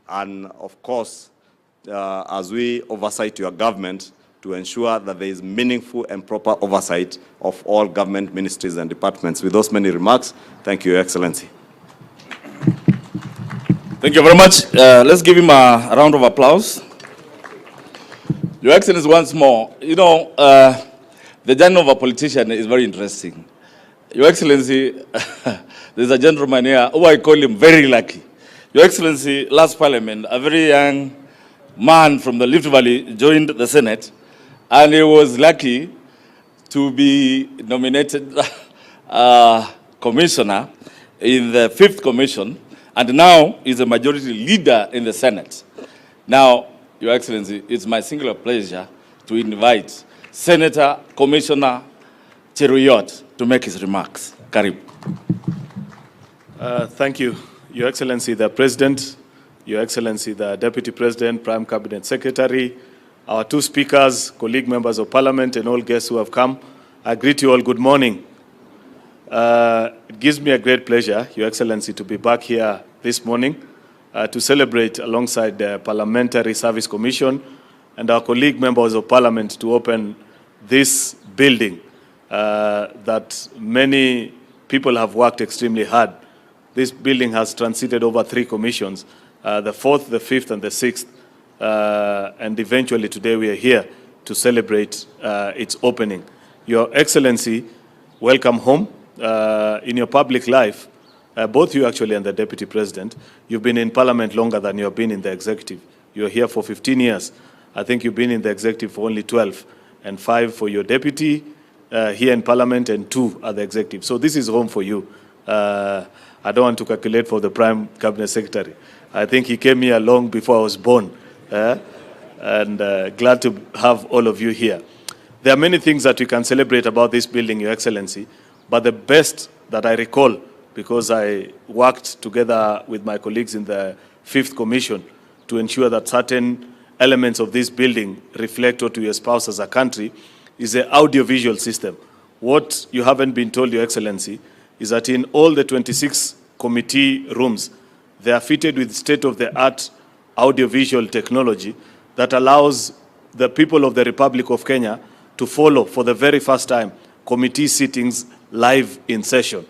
and of course, as we oversight your government, to ensure that there is meaningful and proper oversight of all government ministries and departments. With those many remarks, thank you, Your Excellency. Thank you very much. Let's give him a round of applause. Your Excellency, once more, you know, the journey of a politician is very interesting. Your Excellency, there's a gentleman here who I call him very lucky. Your Excellency, last parliament, a very young man from the Rift Valley joined the Senate, and he was lucky to be nominated commissioner in the 5th Commission, and now is a majority leader in the Senate. Now, Your Excellency, it's my singular pleasure to invite Senator Commissioner Cheruyot to make his remarks. Karibu. Thank you, Your Excellency, the President, Your Excellency, the Deputy President, Prime Cabinet Secretary, our 2 speakers, colleague members of Parliament, and all guests who have come. I greet you all good morning. It gives me a great pleasure, Your Excellency, to be back here this morning to celebrate alongside the Parliamentary Service Commission and our colleague members of Parliament to open this building that many people have worked extremely hard. This building has transited over 3 commissions, the 4th, the 5th, and the 6th. And eventually today we are here to celebrate its opening. Your Excellency, welcome home. In your public life, both you actually and the Deputy President, you've been in Parliament longer than you have been in the Executive. You're here for 15 years. I think you've been in the Executive for only 12, and 5 for your Deputy here in Parliament, and 2 at the Executive. So this is home for you. I don't want to calculate for the Prime Cabinet Secretary. I think he came here long before I was born. And glad to have all of you here. There are many things that we can celebrate about this building, Your Excellency, but the best that I recall, because I worked together with my colleagues in the 5th Commission to ensure that certain elements of this building reflect what we espouse as a country, is the audiovisual system. What you haven't been told, Your Excellency, is that in all the 26 committee rooms, they are fitted with state-of-the-art audiovisual technology that allows the people of the Republic of Kenya to follow for the very first time committee sittings live in session.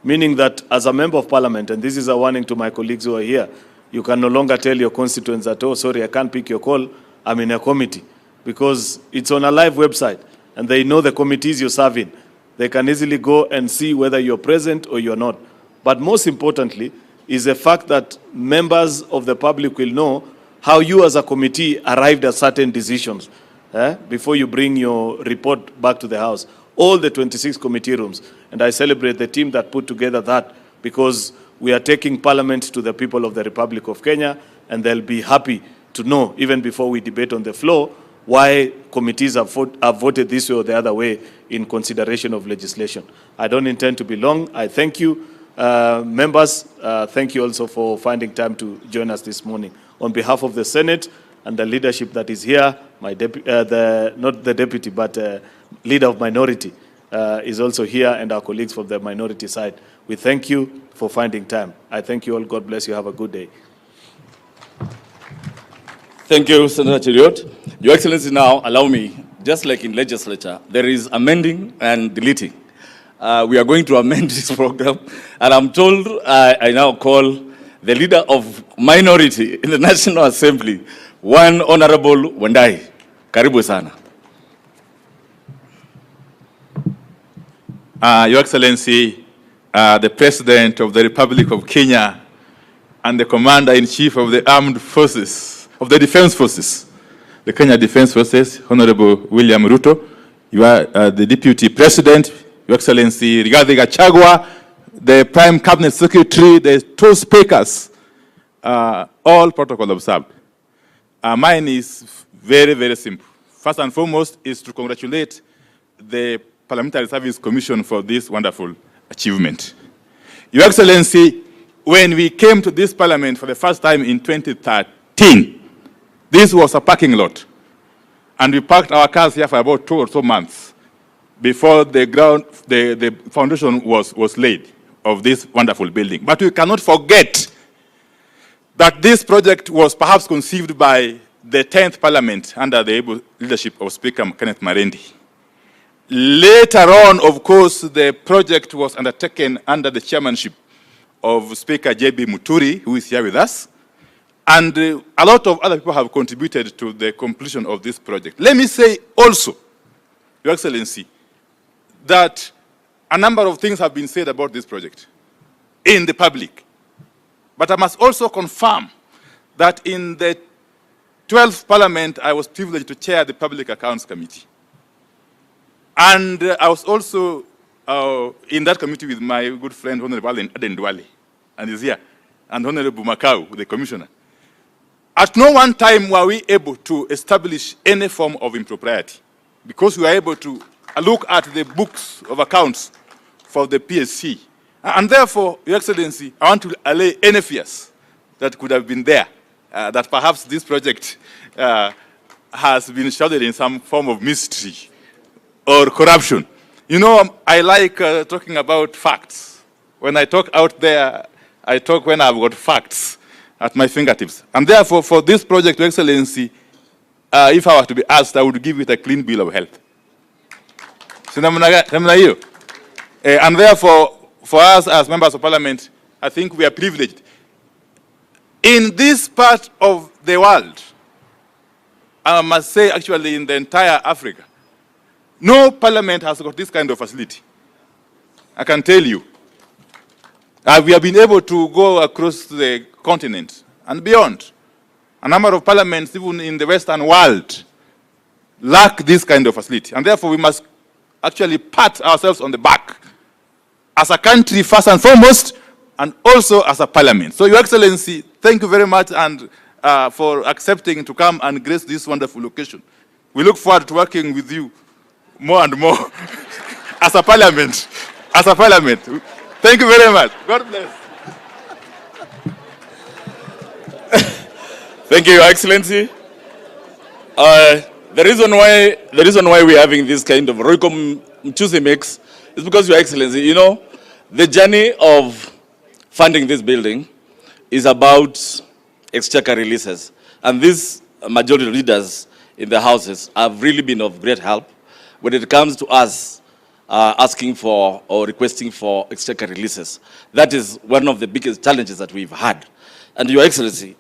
Meaning that as a member of Parliament, and this is a warning to my colleagues who are here, you can no longer tell your constituents that, oh, sorry, I can't pick your call, I'm in a committee. Because it's on a live website, and they know the committees you're serving. They can easily go and see whether you're present or you're not. But most importantly, is the fact that members of the public will know how you as a committee arrived at certain decisions before you bring your report back to the House. All the 26 committee rooms. And I celebrate the team that put together that, because we are taking Parliament to the people of the Republic of Kenya, and they'll be happy to know, even before we debate on the floor, why committees have voted this way or the other way in consideration of legislation. I don't intend to be long. I thank you. Members, thank you also for finding time to join us this morning. On behalf of the Senate and the leadership that is here, my not the deputy, but leader of minority is also here, and our colleagues from the minority side. We thank you for finding time. I thank you all. God bless you. Have a good day. Thank you, Senator Cheruyot. Your Excellency, now allow me, just like in legislature, there is amending and deleting. We are going to amend this program, and I'm told I now call the leader of minority in the National Assembly, one Honorable Wandai. Karibu sana. Your Excellency, the President of the Republic of Kenya and the Commander-in-Chief of the Armed Forces, of the Defense Forces, the Kenya Defense Forces, Honorable William Ruto, you are the Deputy President, Your Excellency Rigathi Gachagua, the Prime Cabinet Secretary, the 2 speakers, all protocol observed. Mine is very, very simple. First and foremost is to congratulate the Parliamentary Service Commission for this wonderful achievement. Your Excellency, when we came to this Parliament for the first time in 2013, this was a parking lot. And we parked our cars here for about 2 or so months before the foundation was laid of this wonderful building. But we cannot forget that this project was perhaps conceived by the 10th Parliament under the able leadership of Speaker Kenneth Marendi. Later on, of course, the project was undertaken under the chairmanship of Speaker J.B. Muturi, who is here with us, and a lot of other people have contributed to the completion of this project. Let me say also, Your Excellency, that a number of things have been said about this project in the public. But I must also confirm that in the 12th Parliament, I was privileged to chair the Public Accounts Committee. And I was also in that committee with my good friend, Honorable Aden Duale, and he's here, and Honorable Makau, the Commissioner. At no one time were we able to establish any form of impropriety, because we were able to look at the books of accounts for the PSC. And therefore, Your Excellency, I want to allay any fears that could have been there, that perhaps this project has been shrouded in some form of mystery or corruption. You know, I like talking about facts. When I talk out there, I talk when I've got facts at my fingertips. And therefore, for this project, Your Excellency, if I were to be asked, I would give it a clean bill of health. And therefore, for us as members of Parliament, I think we are privileged. In this part of the world, I must say actually in the entire Africa, no parliament has got this kind of facility. I can tell you. We have been able to go across the continent and beyond. A number of parliaments, even in the Western world, lack this kind of facility. And therefore, we must actually pat ourselves on the back as a country, first and foremost, and also as a parliament. So, Your Excellency, thank you very much and for accepting to come and grace this wonderful occasion. We look forward to working with you more and more as a parliament. As a parliament. Thank you very much. God bless. Thank you, Your Excellency. The reason why we're having this kind of Royco mix is because, Your Excellency, you know, the journey of funding this building is about exchequer releases. And these majority leaders in the houses have really been of great help when it comes to us asking for or requesting for exchequer releases. That is one of the biggest challenges that we've had. And Your Excellency,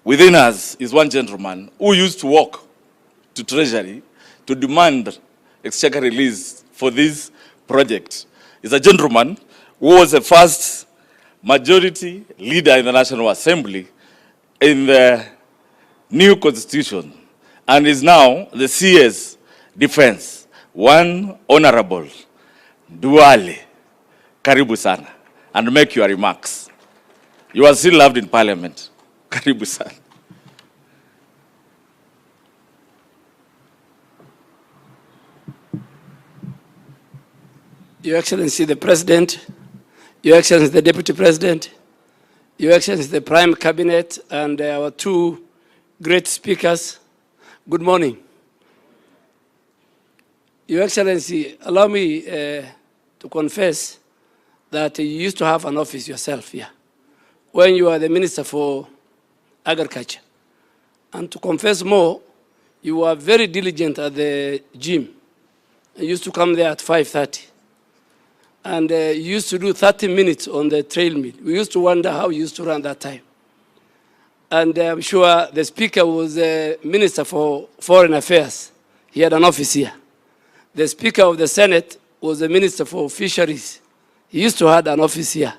within us is one gentleman who used to walk to Treasury to demand exchequer release for this project. He's a gentleman who was the first majority leader in the National Assembly in the new constitution and is now the CS Defense. One Honorable Duale, karibu sana, and make your remarks. You are still loved in Parliament. Karibu sana. Your Excellency the President, Your Excellency the Deputy President, Your Excellency the Prime Cabinet, and our two great speakers, good morning. Your Excellency, allow me to confess that you used to have an office yourself here when you were the Minister for Agriculture. And to confess more, you were very diligent at the gym. You used to come there at 5:30. And you used to do 30 minutes on the treadmill. We used to wonder how you used to run that time. And I'm sure the Speaker was the Minister for Foreign Affairs. He had an office here. The Speaker of the Senate was the Minister for Fisheries. He used to have an office here.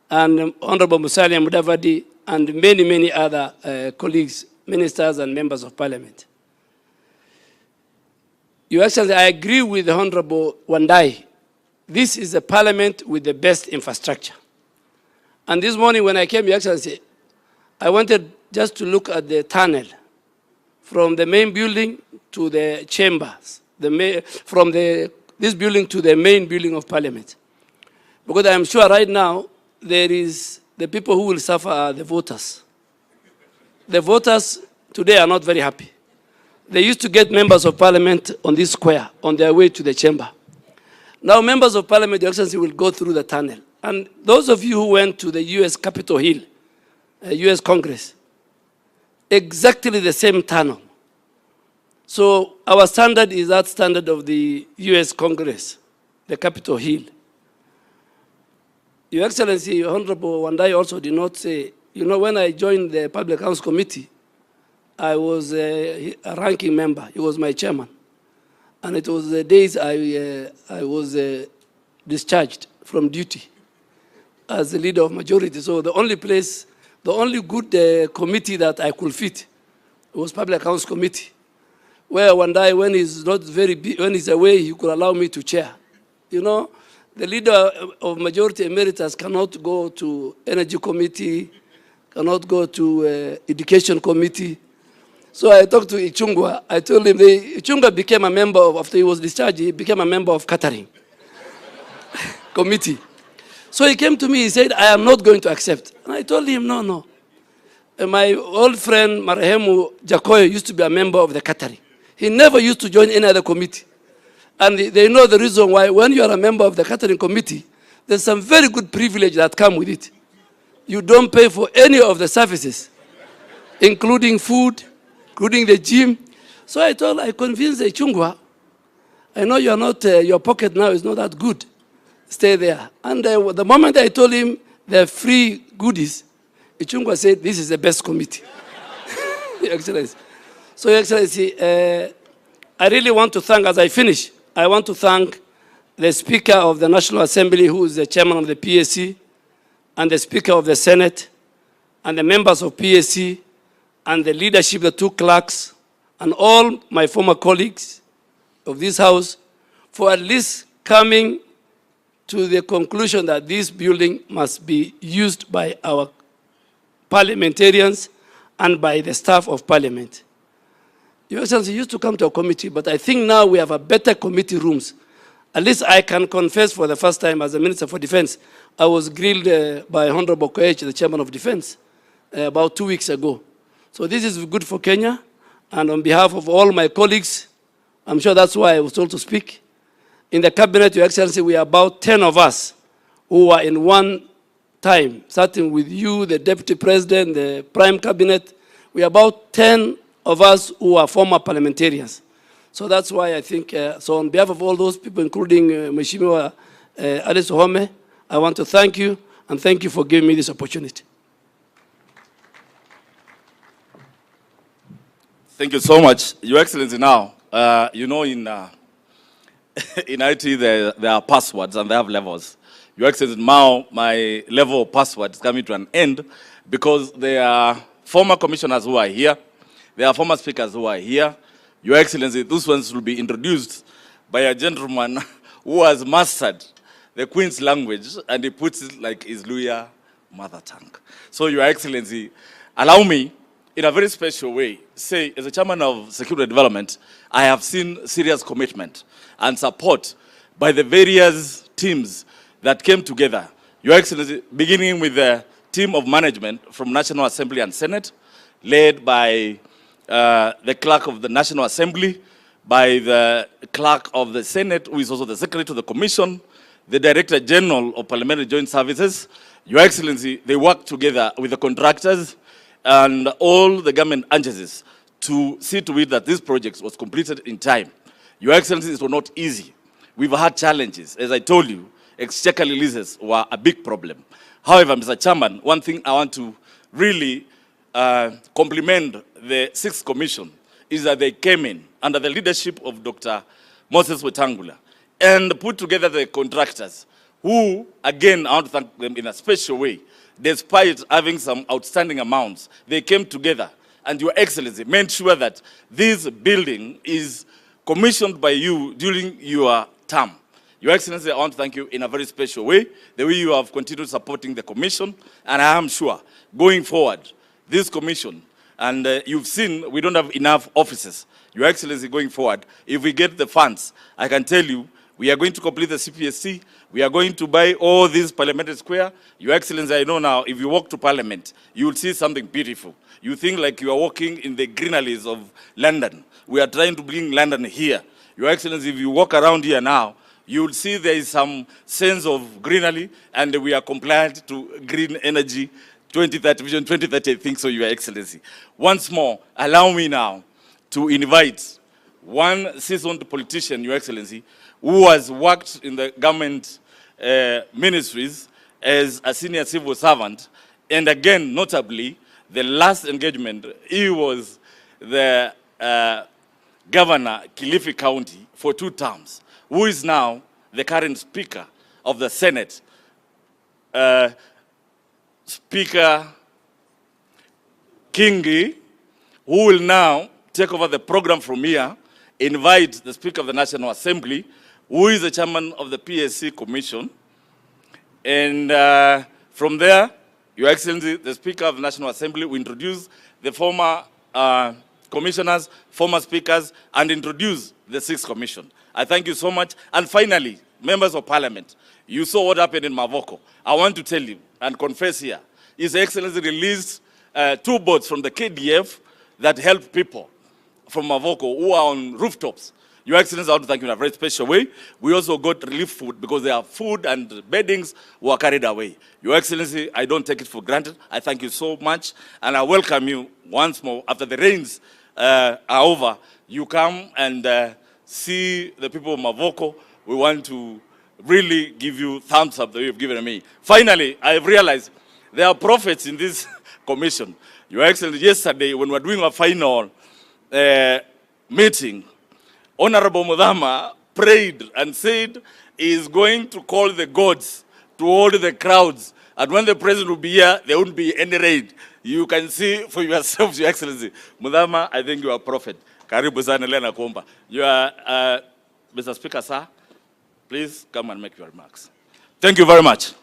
And Honorable Musalia Mudavadi and many, many other colleagues, ministers and members of Parliament. Your Excellency, I agree with the Honorable Wandai. This is a parliament with the best infrastructure. And this morning when I came, Your Excellency, I wanted just to look at the tunnel from the main building to the chambers, from this building to the main building of Parliament. Because I am sure right now there is the people who will suffer are the voters. The voters today are not very happy. They used to get members of Parliament on this square on their way to the chamber. Now members of Parliament, Your Excellency, will go through the tunnel. And those of you who went to the US Capitol Hill, US Congress. Exactly the same tunnel. So our standard is that standard of the US Congress, the Capitol Hill. Your Excellency, Honorable Wandai also did not say, you know, when I joined the Public Accounts Committee, I was a ranking member. He was my chairman. And it was the days I was discharged from duty as the leader of majority. So the only place, the only good committee that I could fit was Public Accounts Committee, where one day when he's not very big, when he's away, he could allow me to chair. You know, the leader of majority emeritus cannot go to Energy Committee, cannot go to Education Committee. So I talked to Ichungwa. I told him, Ichungwa became a member of, after he was discharged, he became a member of catering committee. So he came to me, he said, I am not going to accept. And I told him, no. And my old friend, Marehemu Jakoyo, used to be a member of the catering. He never used to join any other committee. And they know the reason why. When you are a member of the catering committee, there's some very good privilege that come with it. You don't pay for any of the services, including food, including the gym. So I convinced the Ichungwa, I know you are not, your pocket now is not that good. Stay there. And the moment I told him the free goodies, Ichungwa said, this is the best committee. Your Excellency. So, Your Excellency, I really want to thank, as I finish, I want to thank the Speaker of the National Assembly, who is the chairman of the PSC, and the Speaker of the Senate, and the members of PSC, and the leadership, the two clerks, and all my former colleagues of this House, for at least coming to the conclusion that this building must be used by our parliamentarians and by the staff of Parliament. Your Excellency used to come to a committee, but I think now we have a better committee rooms. At least I can confess for the first time as a Minister for Defense, I was grilled by Honorable Koech, the Chairman of Defense, about 2 weeks ago. So this is good for Kenya, and on behalf of all my colleagues, I'm sure that's why I was told to speak. In the Cabinet, Your Excellency, we are about 10 of us who are in one time, starting with you, the Deputy President, the Prime Cabinet. We are about 10 of us who are former parliamentarians. So that's why I think, so on behalf of all those people, including Mheshimiwa Alice Ohome, I want to thank you, and thank you for giving me this opportunity. Thank you so much. Your Excellency, now, you know, in IT, there are passwords and they have levels. Your Excellency, now my level of password is coming to an end because there are former commissioners who are here. There are former speakers who are here. Your Excellency, those ones will be introduced by a gentleman who has mastered the Queen's language, and he puts it like his Luya mother tongue. So, Your Excellency, allow me, in a very special way, say, as a chairman of Security Development, I have seen serious commitment and support by the various teams that came together. Your Excellency, beginning with the team of management from National Assembly and Senate, led by the clerk of the National Assembly, by the clerk of the Senate, who is also the secretary to the Commission, the Director General of Parliamentary Joint Services. Your Excellency, they work together with the contractors and all the government agencies to see to it that this project was completed in time. Your Excellency, it was not easy. We've had challenges. As I told you, exchequer releases were a big problem. However, Mr. Chairman, one thing I want to really compliment the 6th Commission is that they came in under the leadership of Dr. Moses Wetangula and put together the contractors who, again, I want to thank them in a special way. Despite having some outstanding amounts, they came together, and Your Excellency made sure that this building is commissioned by you during your term. Your Excellency, I want to thank you in a very special way, the way you have continued supporting the Commission, and I am sure, going forward, this Commission, and you've seen we don't have enough offices. Your Excellency, going forward, if we get the funds, I can tell you, we are going to complete the CPSC. We are going to buy all these parliamentary square. Your Excellency, I know now, if you walk to Parliament, you will see something beautiful. You think like you are walking in the greeneries of London. We are trying to bring London here. Your Excellency, if you walk around here now, you will see there is some sense of greenery, and we are compliant to green energy 2030, Vision 2030, I think so, Your Excellency. Once more, allow me now to invite one seasoned politician, Your Excellency, who has worked in the government ministries as a senior civil servant, and again, notably, the last engagement, he was the governor, Kilifi County, for 2 terms, who is now the current Speaker of the Senate, Speaker Kingi, who will now take over the program from here, invite the Speaker of the National Assembly, who is the chairman of the PSC Commission, and from there, Your Excellency, the Speaker of the National Assembly will introduce the former commissioners, former speakers, and introduce the 6th commission. I thank you so much. And finally, members of parliament, you saw what happened in Mavoko. I want to tell you and confess here, His Excellency released 2 boats from the KDF that help people from Mavoko who are on rooftops. Your Excellency, I want to thank you in a very special way. We also got relief food because their food and beddings were carried away. Your Excellency, I don't take it for granted. I thank you so much, and I welcome you once more. After the rains are over, you come and see the people of Mavoko. We want to really give you thumbs up the way you've given me. Finally, I've realized there are prophets in this commission. Your Excellency, yesterday when we were doing our final meeting, Honorable Mudhama prayed and said he is going to call the gods to hold the crowds. And when the president will be here, there won't be any raid. You can see for yourselves, Your Excellency. Mudhama, I think you are a prophet. Karibu sana Lena Komba. You are, Mr. Speaker, sir, please come and make your remarks. Thank you very much.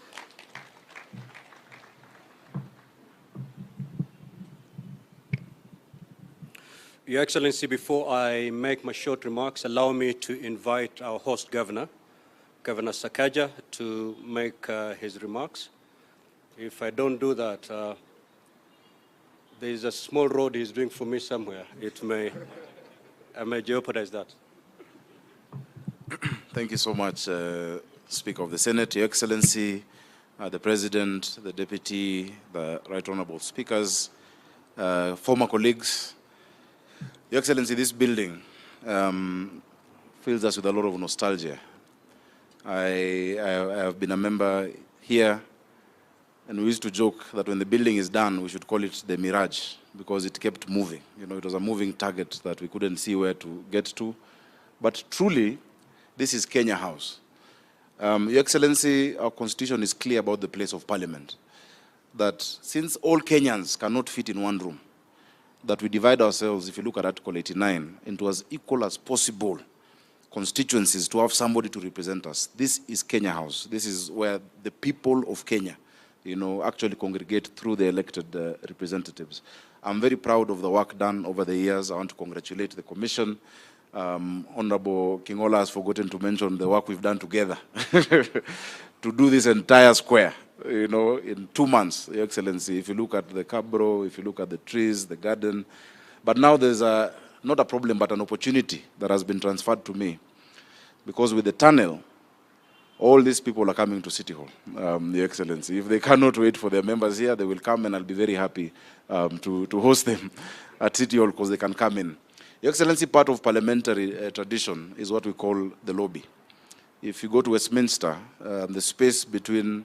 Your Excellency, before I make my short remarks, allow me to invite our host governor, Governor Sakaja, to make his remarks. If I don't do that, there is a small road he's doing for me somewhere. I may jeopardize that. Thank you so much, Speaker of the Senate, Your Excellency, the President, the Deputy, the Right Honorable Speakers, former colleagues. Your Excellency, this building fills us with a lot of nostalgia. I have been a member here, and we used to joke that when the building is done, we should call it the Mirage, because it kept moving. You know, it was a moving target that we couldn't see where to get to. But truly, this is Kenya House. Your Excellency, our constitution is clear about the place of parliament, that since all Kenyans cannot fit in one room, that we divide ourselves, if you look at Article 89, into as equal as possible constituencies to have somebody to represent us. This is Kenya House. This is where the people of Kenya, you know, actually congregate through the elected representatives. I'm very proud of the work done over the years. I want to congratulate the Commission. Honorable Kingola has forgotten to mention the work we've done together to do this entire square, you know, in 2 months, Your Excellency. If you look at the cabro, if you look at the trees, the garden. But now there's not a problem, but an opportunity that has been transferred to me. Because with the tunnel, all these people are coming to City Hall, Your Excellency. If they cannot wait for their members here, they will come, and I'll be very happy to host them at City Hall because they can come in. Your Excellency, part of parliamentary tradition is what we call the lobby. If you go to Westminster, the space between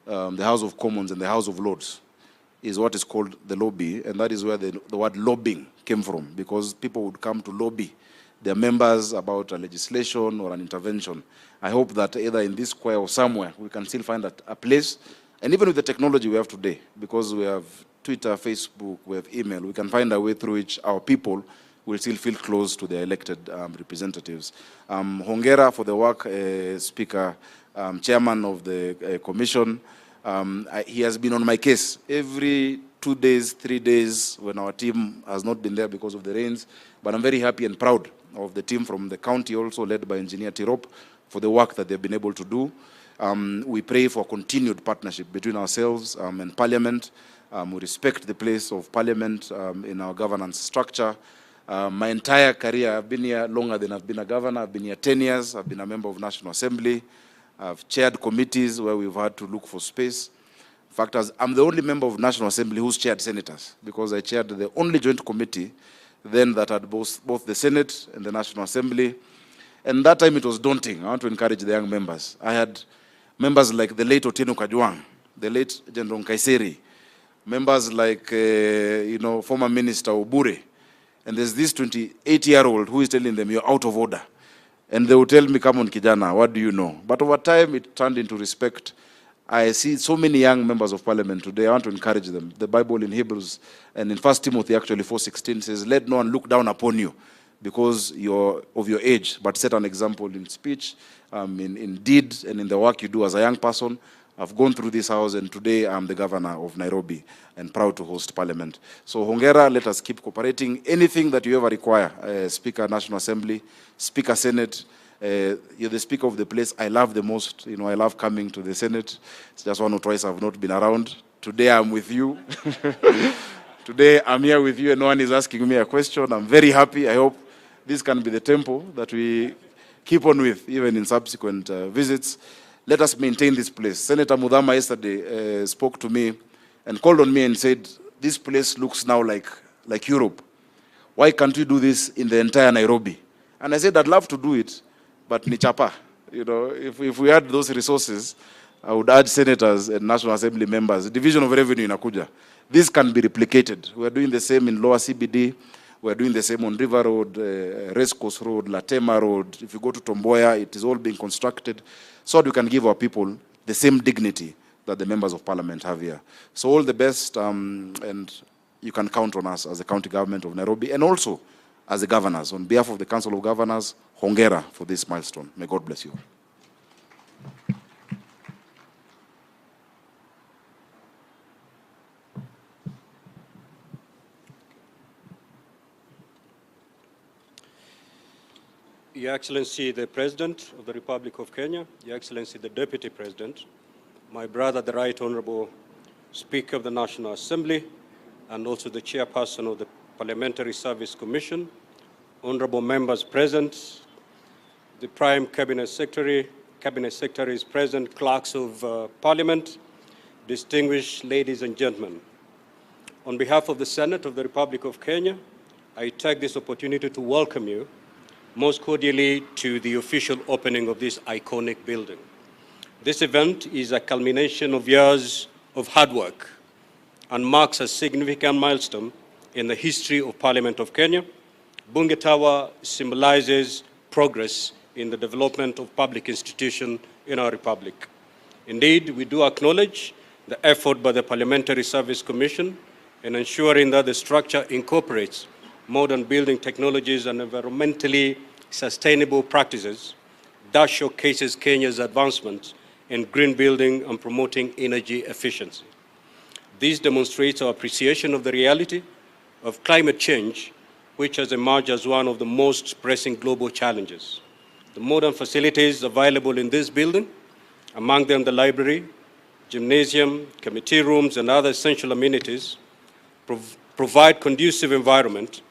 the House of Commons and the House of Lords is what is called the lobby, and that is where the word lobbying came from, because people would come to lobby their members about a legislation or an intervention. I hope that either in this square or somewhere, we can still find a place, and even with the technology we have today, because we have Twitter, Facebook, we have email, we can find a way through which our people will still feel close to their elected representatives. Hongera for the work, Speaker, Chairman of the Commission. He has been on my case every 2 days, 3 days when our team has not been there because of the rains. But I'm very happy and proud of the team from the county, also led by Engineer Tirop, for the work that they've been able to do. We pray for continued partnership between ourselves and Parliament. We respect the place of Parliament in our governance structure. My entire career, I've been here longer than I've been a governor. I've been here 10 years. I've been a member of National Assembly. I've chaired committees where we've had to look for space. In fact, I'm the only member of National Assembly who's chaired senators, because I chaired the only joint committee then that had both the Senate and the National Assembly. And that time it was daunting. I want to encourage the young members. I had members like the late Otieno Kajwang, the late General Kaiseri, members like, former Minister Obure. And there's this 28-year-old who is telling them, you're out of order. And they will tell me, come on, Kijana, what do you know? But over time, it turned into respect. I see so many young members of parliament today. I want to encourage them. The Bible in Hebrews and in 1 Timothy actually 4:16 says, let no one look down upon you because you're of your age, but set an example in speech, in deed, and in the work you do as a young person. I've gone through this house, and today I'm the governor of Nairobi and proud to host parliament. So hongera, let us keep cooperating. Anything that you ever require, Speaker, National Assembly, Speaker, Senate, you're the speaker of the place I love the most. I love coming to the Senate. It's just one or twice I've not been around. Today I'm with you. Today I'm here with you and no one is asking me a question. I'm very happy. I hope this can be the tempo that we keep on with, even in subsequent visits. Let us maintain this place. Senator Mudhama yesterday spoke to me and called on me and said, this place looks now like Europe. Why can't we do this in the entire Nairobi? And I said, I'd love to do it, but ni chapa. If we had those resources, I would add senators and National Assembly members. Division of revenue inakuja. This can be replicated. We are doing the same in Lower CBD. We are doing the same on River Road, Racecourse Road, Latema Road. If you go to Tomboya, it is all being constructed so that we can give our people the same dignity that the members of parliament have here. So all the best, and you can count on us as the county government of Nairobi and also as the governors. On behalf of the Council of Governors, hongera for this milestone. May God bless you. Your Excellency, the President of the Republic of Kenya, Your Excellency, the Deputy President, my brother, the Right Honorable Speaker of the National Assembly, and also the Chairperson of the Parliamentary Service Commission, honorable members present, the Prime Cabinet Secretary is present, clerks of Parliament, distinguished ladies and gentlemen. On behalf of the Senate of the Republic of Kenya, I take this opportunity to welcome you most cordially to the official opening of this iconic building. This event is a culmination of years of hard work and marks a significant milestone in the history of Parliament of Kenya. Bunge Tower symbolizes progress in the development of public institutions in our republic. Indeed, we do acknowledge the effort by the Parliamentary Service Commission in ensuring that the structure incorporates modern building technologies and environmentally sustainable practices that showcases Kenya's advancements in green building and promoting energy efficiency. This demonstrates our appreciation of the reality of climate change, which has emerged as one of the most pressing global challenges. The modern facilities available in this building, among them the library, gymnasium, committee rooms, and other essential amenities, provide conducive environment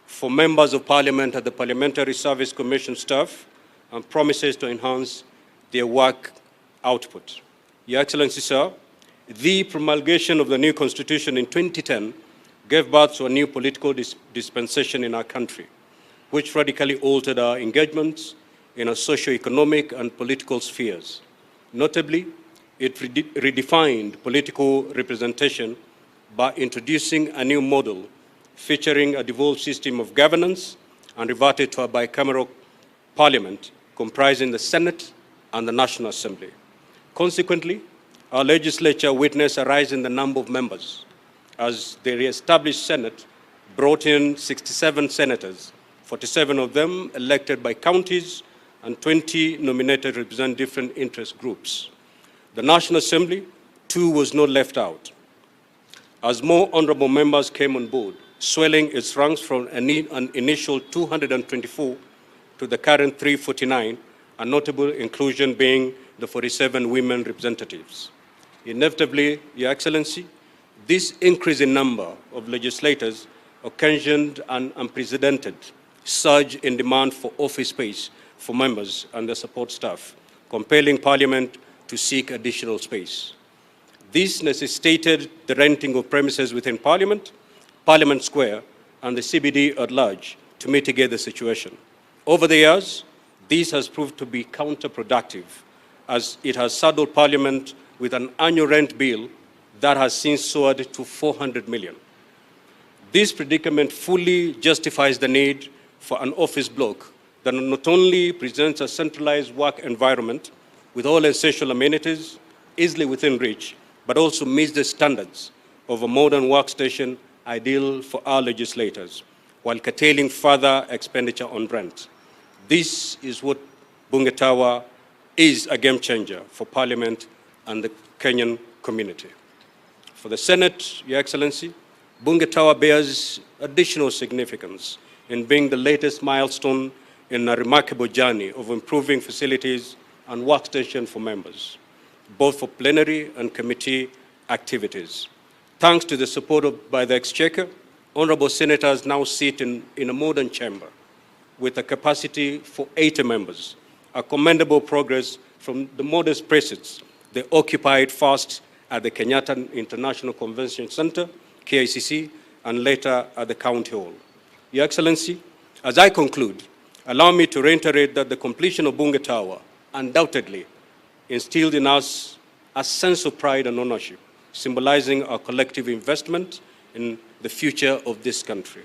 for members of Parliament and the Parliamentary Service Commission staff and promises to enhance their work output. Your Excellency, sir, the promulgation of the new Constitution in 2010 gave birth to a new political dispensation in our country, which radically altered our engagements in our socio-economic and political spheres. Notably, it redefined political representation by introducing a new model featuring a devolved system of governance and reverted to a bicameral parliament comprising the Senate and the National Assembly. Consequently, our legislature witnessed a rise in the number of members as the re-established Senate brought in 67 senators, 47 of them elected by counties and 20 nominated to represent different interest groups. The National Assembly, too, was not left out, as more honorable members came on board, swelling its ranks from an initial 224 to the current 349, a notable inclusion being the 47 women representatives. Inevitably, Your Excellency, this increase in number of legislators occasioned an unprecedented surge in demand for office space for members and their support staff, compelling Parliament to seek additional space. This necessitated the renting of premises within Parliament, Parliament Square, and the CBD at large to mitigate the situation. Over the years, this has proved to be counterproductive, as it has saddled Parliament with an annual rent bill that has since soared to 400 million. This predicament fully justifies the need for an office block that not only presents a centralized work environment with all essential amenities easily within reach, but also meets the standards of a modern workstation ideal for our legislators, while curtailing further expenditure on rent. This is what Bunge Tower is, a game changer for Parliament and the Kenyan community. For the Senate, Your Excellency, Bunge Tower bears additional significance in being the latest milestone in a remarkable journey of improving facilities and workstation for members, both for plenary and committee activities. Thanks to the support by the Exchequer, honorable senators now sit in a modern chamber with a capacity for 80 members, a commendable progress from the modest presence they occupied first at the Kenyatta International Convention Center, KICC, and later at the County Hall. Your Excellency, as I conclude, allow me to reiterate that the completion of Bunge Tower undoubtedly instilled in us a sense of pride and ownership, symbolizing our collective investment in the future of this country.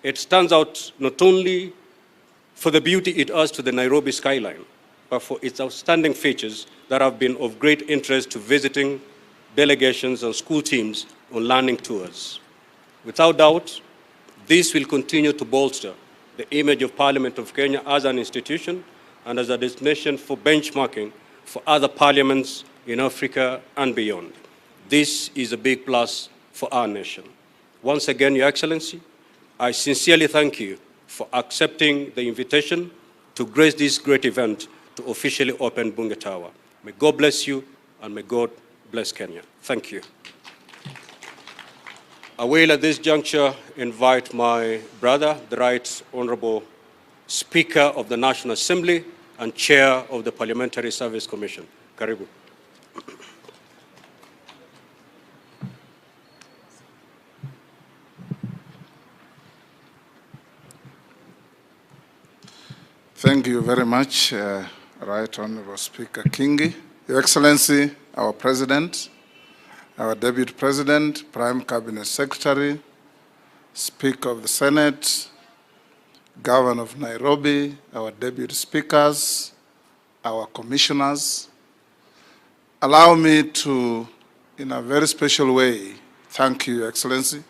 It stands out not only for the beauty it adds to the Nairobi skyline, but for its outstanding features that have been of great interest to visiting delegations and school teams on learning tours. Without doubt, this will continue to bolster the image of Parliament of Kenya as an institution and as a destination for benchmarking for other parliaments in Africa and beyond. This is a big plus for our nation. Once again, Your Excellency, I sincerely thank you for accepting the invitation to grace this great event to officially open Bunge Tower. May God bless you, and may God bless Kenya. Thank you. I will at this juncture invite my brother, the Right Honorable Speaker of the National Assembly and Chair of the Parliamentary Service Commission. Karibu. Thank you very much, Right Honorable Speaker Kingi. Your Excellency, our President, our Deputy President, Prime Cabinet Secretary, Speaker of the Senate, Governor of Nairobi, our Deputy Speakers, our Commissioners. Allow me to, in a very special way, thank you, Your Excellency,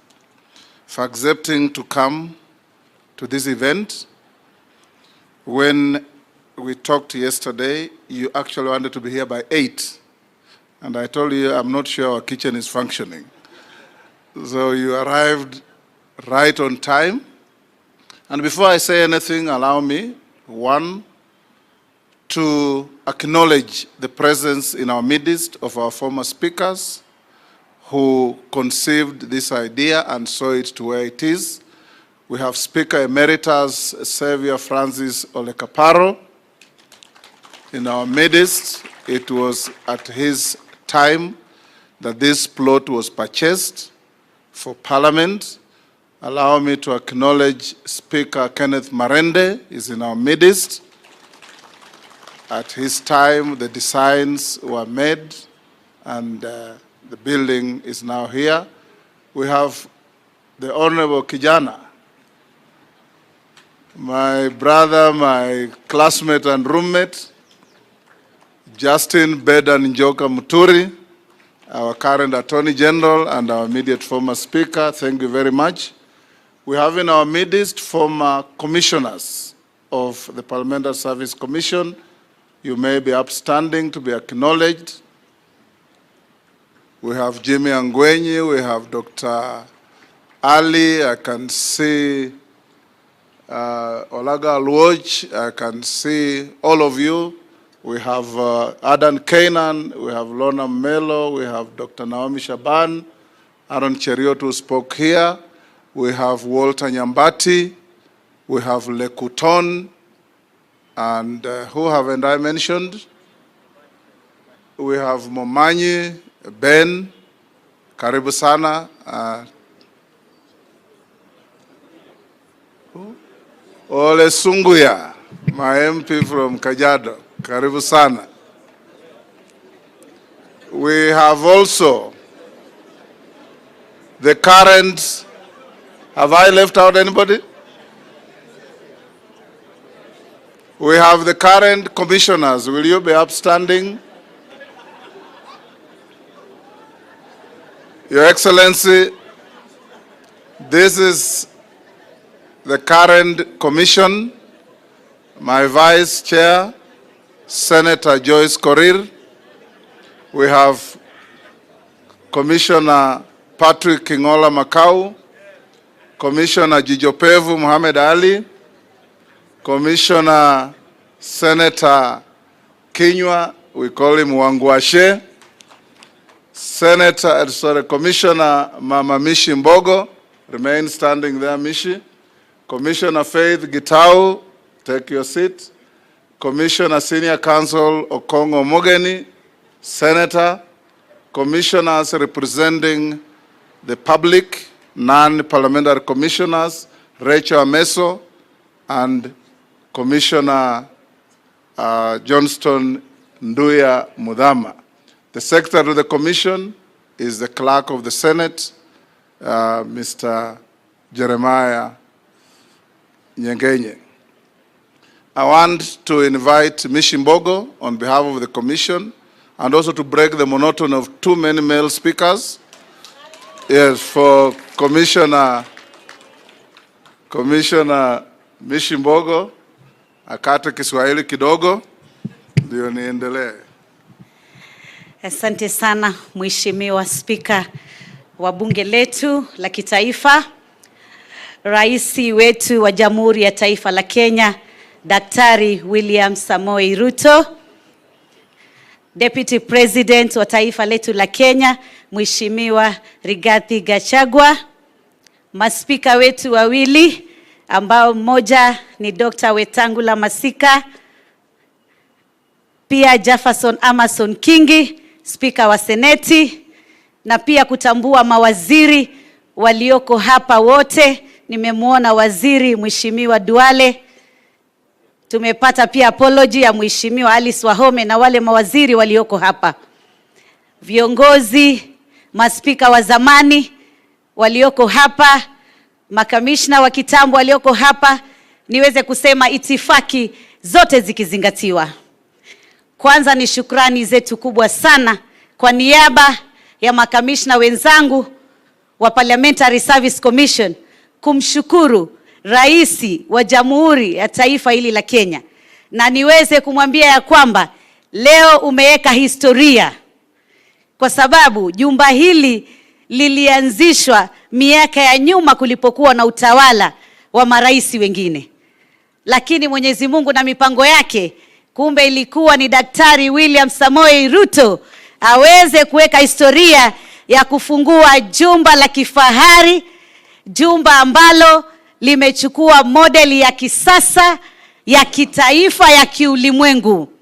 for accepting to come to this event. When we talked yesterday, you actually wanted to be here by 8. And I told you, I'm not sure our kitchen is functioning. So you arrived right on time. And before I say anything, allow me, one, to acknowledge the presence in our midst of our former speakers who conceived this idea and saw it to where it is. We have Speaker Emeritus Xavier Francis Olekaparo in our midst. It was at his time that this plot was purchased for Parliament. Allow me to acknowledge Speaker Kenneth Marende is in our midst. At his time, the designs were made and the building is now here. We have the Honorable Kijana, my brother, my classmate and roommate, Justin Bedan Njoka Muturi, our current Attorney General and our immediate former Speaker. Thank you very much. We have in our midst former commissioners of the Parliamentary Service Commission. You may be upstanding to be acknowledged. We have Jimmy Angwenyi, we have Dr. Ali, I can see Olaga Alwoj, I can see all of you. We have Adan Kainan, we have Lona Melo, we have Dr. Naomi Shaban, Aaron Cheriot who spoke here, we have Walter Nyambati, we have Lekuton, and who haven't I mentioned? We have Momanyi, Ben, Karibu sana. Ole Sunguya, my MP from Kajiado. Karibu sana. We have also the current, have I left out anybody? We have the current commissioners. Will you be upstanding? Your Excellency, this is the current commission. My Vice Chair, Senator Joyce Korir. We have Commissioner Patrick Kingola Makau, Commissioner Jijopevu Muhammad Ali, Commissioner Senator Kinywa, we call him Wangwashe, Commissioner Mama Mishi Mbogo, remain standing there, Mishi. Commissioner Faith Gitau, take your seat. Commissioner Senior Counsel Okongo Mogeni, Senator. Commissioners representing the public, non-parliamentary commissioners, Rachel Ameso and Commissioner Johnston Nduya Mudhama. The Secretary of the Commission is the Clerk of the Senate, Mr. Jeremiah Nyengenye. I want to invite Mishimbogo on behalf of the Commission and also to break the monotony of too many male speakers. Yes, for Commissioner Mishimbogo, akate Kiswahili kidogo, ndio niendelee. Asante sana Mheshimiwa Spika wa Bunge letu la Kitaifa, Rais wetu wa Jamhuri ya Taifa la Kenya, Daktari William Samoei Ruto, Deputy President wa taifa letu la Kenya, Mheshimiwa Rigathi Gachagua, maspika wetu wawili ambao mmoja ni Dr. Wetangula Masika, pia Jefferson Amason Kingi, Spika wa Seneti, na pia kutambua mawaziri walioko hapa wote. Nimemuona waziri Mheshimiwa Duale. Tumepata pia apology ya Mheshimiwa Alice Wahome na wale mawaziri walioko hapa. Viongozi, maspika wa zamani walioko hapa, makamishna wa kitambo walioko hapa, niweze kusema itifaki zote zikizingatiwa. Kwanza ni shukrani zetu kubwa sana kwa niaba ya makamishna wenzangu wa Parliamentary Service Commission kumshukuru Raisi wa Jamhuri ya Taifa hili la Kenya, na niweze kumwambia ya kwamba leo umeweka historia, kwa sababu jumba hili lilianzishwa miaka ya nyuma kulipokuwa na utawala wa maraisi wengine, lakini Mwenyezi Mungu na mipango yake, kumbe ilikuwa ni Daktari William Samoei Ruto aweze kuweka historia ya kufungua jumba la kifahari, jumba ambalo limechukua modeli ya kisasa, ya kitaifa, ya kiulimwengu.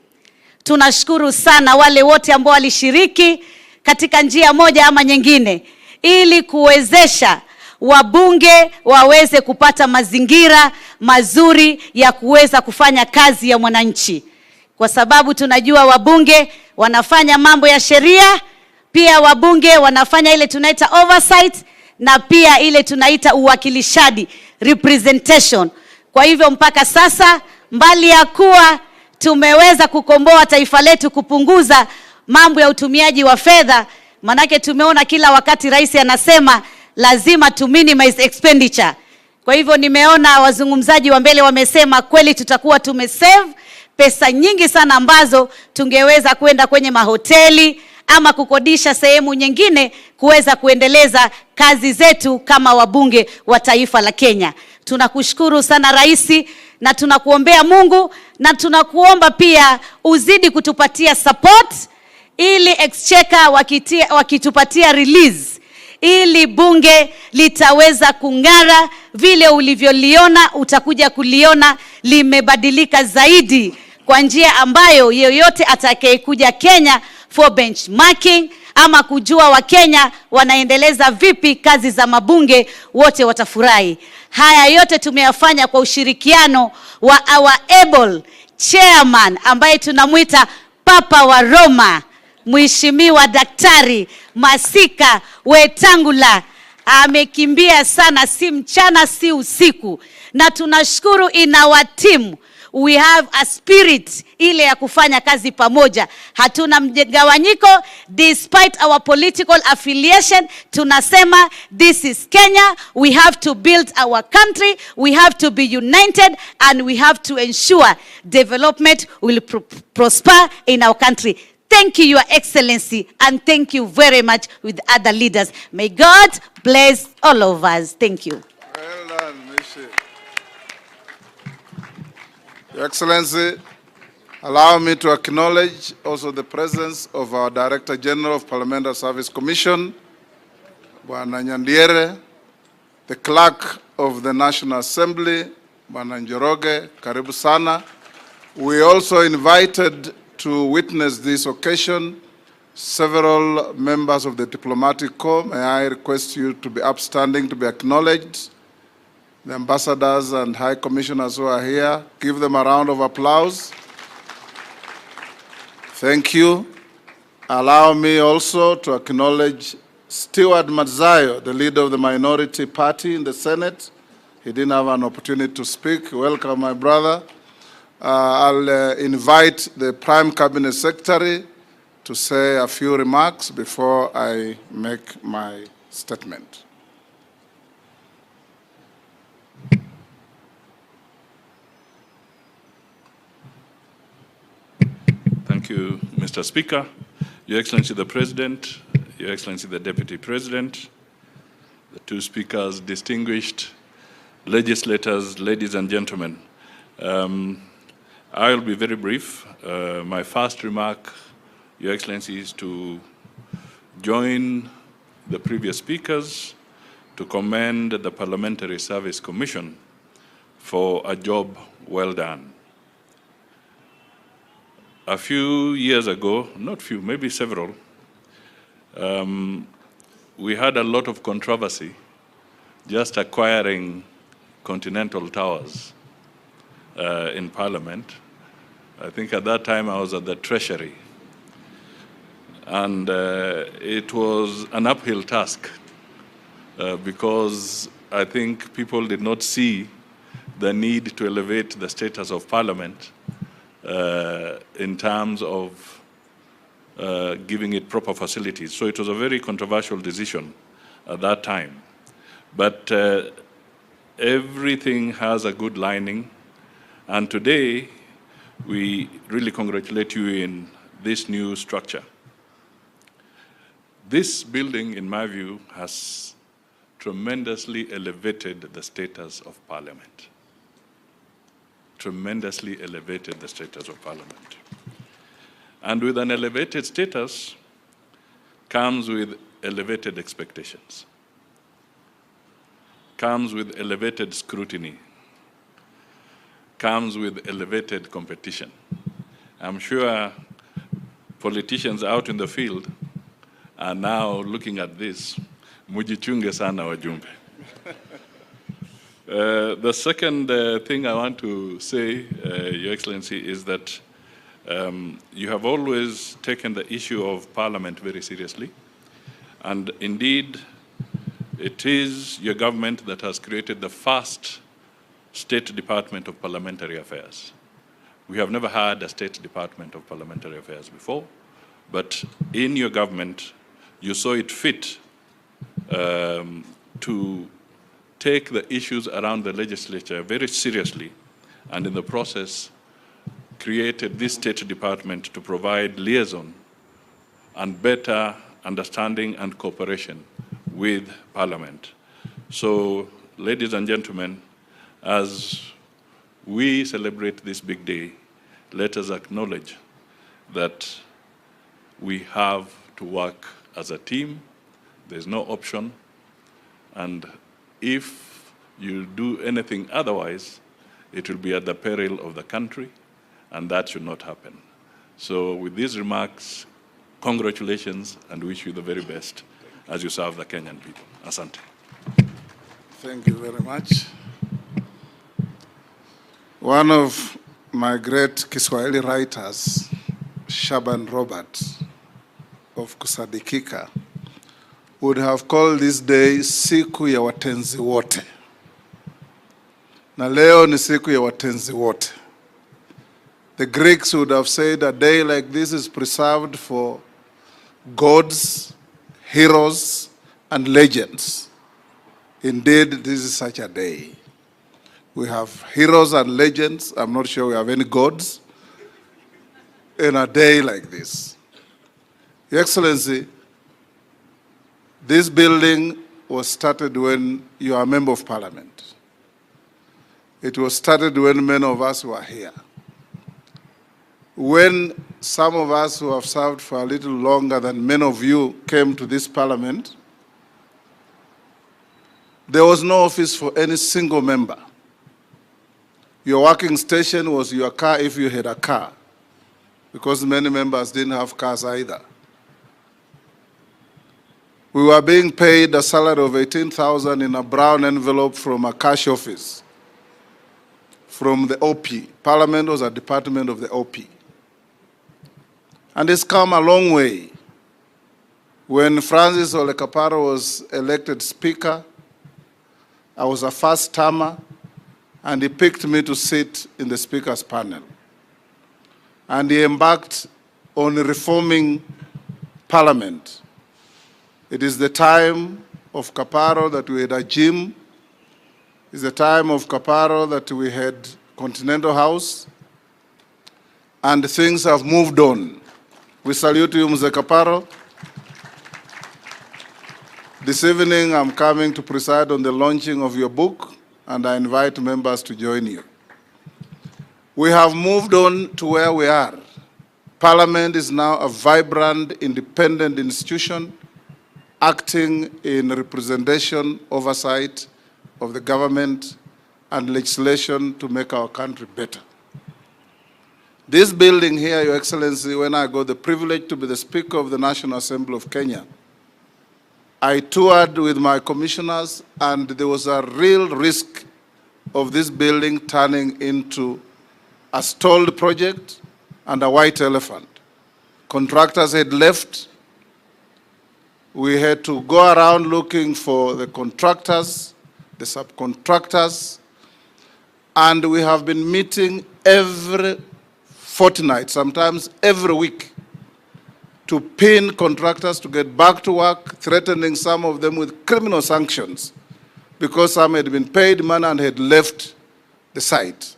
Tunashukuru sana wale wote ambao walishiriki katika njia moja ama nyingine ili kuwezesha wabunge waweze kupata mazingira mazuri ya kuweza kufanya kazi ya mwananchi, kwa sababu tunajua wabunge wanafanya mambo ya sheria, pia wabunge wanafanya ile tunaita oversight, na pia ile tunaita uwakilishaji, representation. Kwa hivyo mpaka sasa, mbali ya kuwa tumeweza kukomboa taifa letu, kupunguza mambo ya utumiaji wa fedha, manake tumeona kila wakati rais anasema lazima to minimize expenditure. Kwa hivyo nimeona wazungumzaji wa mbele wamesema kweli tutakuwa tumesave pesa nyingi sana ambazo tungeweza kwenda kwenye mahoteli ama kukodisha sehemu nyingine kuweza kuendeleza kazi zetu kama wabunge wa taifa la Kenya. Tunakushukuru sana Raisi, na tunakuombea Mungu, na tunakuomba pia uzidi kutupatia support ili exchequer wakitupatia release, ili bunge litaweza kung'ara vile ulivyoliona, utakuja kuliona limebadilika zaidi, kwa njia ambayo yeyote atakayekuja Kenya for benchmarking ama kujua Wakenya wanaendeleza vipi kazi za mabunge, wote watafurahi. Haya yote tumeyafanya kwa ushirikiano wa our able chairman ambaye tunamuita Papa wa Roma, Mheshimiwa Daktari Masika Wetangula. Amekimbia sana, si mchana si usiku, na tunashukuru in our team we have a spirit ile ya kufanya kazi pamoja. Hatuna mgawanyiko despite our political affiliation. Tunasema this is Kenya, we have to build our country, we have to be united, and we have to ensure development will prosper in our country. Thank you, Your Excellency, and thank you very much with other leaders. May God bless all of us. Thank you. Well done, Mishi. Your Excellency, allow me to acknowledge also the presence of our Director General of Parliamentary Service Commission, Bwana Nyandiere, the Clerk of the National Assembly, Bwana Njoroge, karibu sana. We also invited to witness this occasion several members of the diplomatic corps. May I request you to be upstanding, to be acknowledged. The ambassadors and high commissioners who are here, give them a round of applause. Thank you. Allow me also to acknowledge Stewart Madzayo, the leader of the minority party in the Senate. He didn't have an opportunity to speak. Welcome, my brother. I'll invite the Prime Cabinet Secretary to say a few remarks before I make my statement. Thank you, Mr. Speaker. Your Excellency the President, Your Excellency the Deputy President, the two speakers, distinguished legislators, ladies and gentlemen. I will be very brief. My first remark, Your Excellency, is to join the previous speakers to commend the Parliamentary Service Commission for a job well done. A few years ago, not few, maybe several, we had a lot of controversy just acquiring Continental Towers in Parliament. I think at that time I was at the Treasury. And it was an uphill task because I think people did not see the need to elevate the status of Parliament in terms of giving it proper facilities. So it was a very controversial decision at that time. But everything has a good lining. And today, we really congratulate you in this new structure. This building, in my view, has tremendously elevated the status of Parliament. Tremendously elevated the status of Parliament. And with an elevated status comes with elevated expectations, comes with elevated scrutiny, comes with elevated competition. I'm sure politicians out in the field are now looking at this. Mujichunge sana wajumbe. The second thing I want to say, Your Excellency, is that you have always taken the issue of Parliament very seriously. And indeed, it is your government that has created the first State Department of Parliamentary Affairs. We have never had a State Department of Parliamentary Affairs before, but in your government, you saw it fit to take the issues around the legislature very seriously, and in the process, created this State Department to provide liaison and better understanding and cooperation with Parliament. So, ladies and gentlemen, as we celebrate this big day, let us acknowledge that we have to work as a team. There's no option. And if you do anything otherwise, it will be at the peril of the country, and that should not happen. So with these remarks, congratulations and wish you the very best as you serve the Kenyan people. Asante. Thank you very much. One of my great Kiswahili writers, Shaban Robert of Kusadikika, would have called this day siku ya watenzi wote. Na leo ni siku ya watenzi wote. The Greeks would have said a day like this is preserved for gods, heroes, and legends. Indeed, this is such a day. We have heroes and legends. I'm not sure we have any gods in a day like this. Your Excellency, this building was started when you are a member of parliament. It was started when many of us were here. When some of us who have served for a little longer than many of you came to this parliament, there was no office for any single member. Your working station was your car if you had a car, because many members didn't have cars either. We were being paid a salary of 18,000 in a brown envelope from a cash office, from the OP. Parliament was a department of the OP. And it's come a long way. When Francis Ole Kaparo was elected Speaker, I was a first-termer, and he picked me to sit in the Speaker's panel. And he embarked on reforming Parliament. It is the time of Kaparo that we had a gym. It's the time of Kaparo that we had Continental House. And things have moved on. We salute you, Mzee Kaparo. This evening, I'm coming to preside on the launching of your book, and I invite members to join you. We have moved on to where we are. Parliament is now a vibrant, independent institution acting in representation, oversight of the government and legislation to make our country better. This building here, Your Excellency, when I got the privilege to be the Speaker of the National Assembly of Kenya, I toured with my commissioners, and there was a real risk of this building turning into a stalled project and a white elephant. Contractors had left. We had to go around looking for the contractors, the subcontractors, and we have been meeting every fortnight, sometimes every week, to pin contractors to get back to work, threatening some of them with criminal sanctions because some had been paid money and had left the site.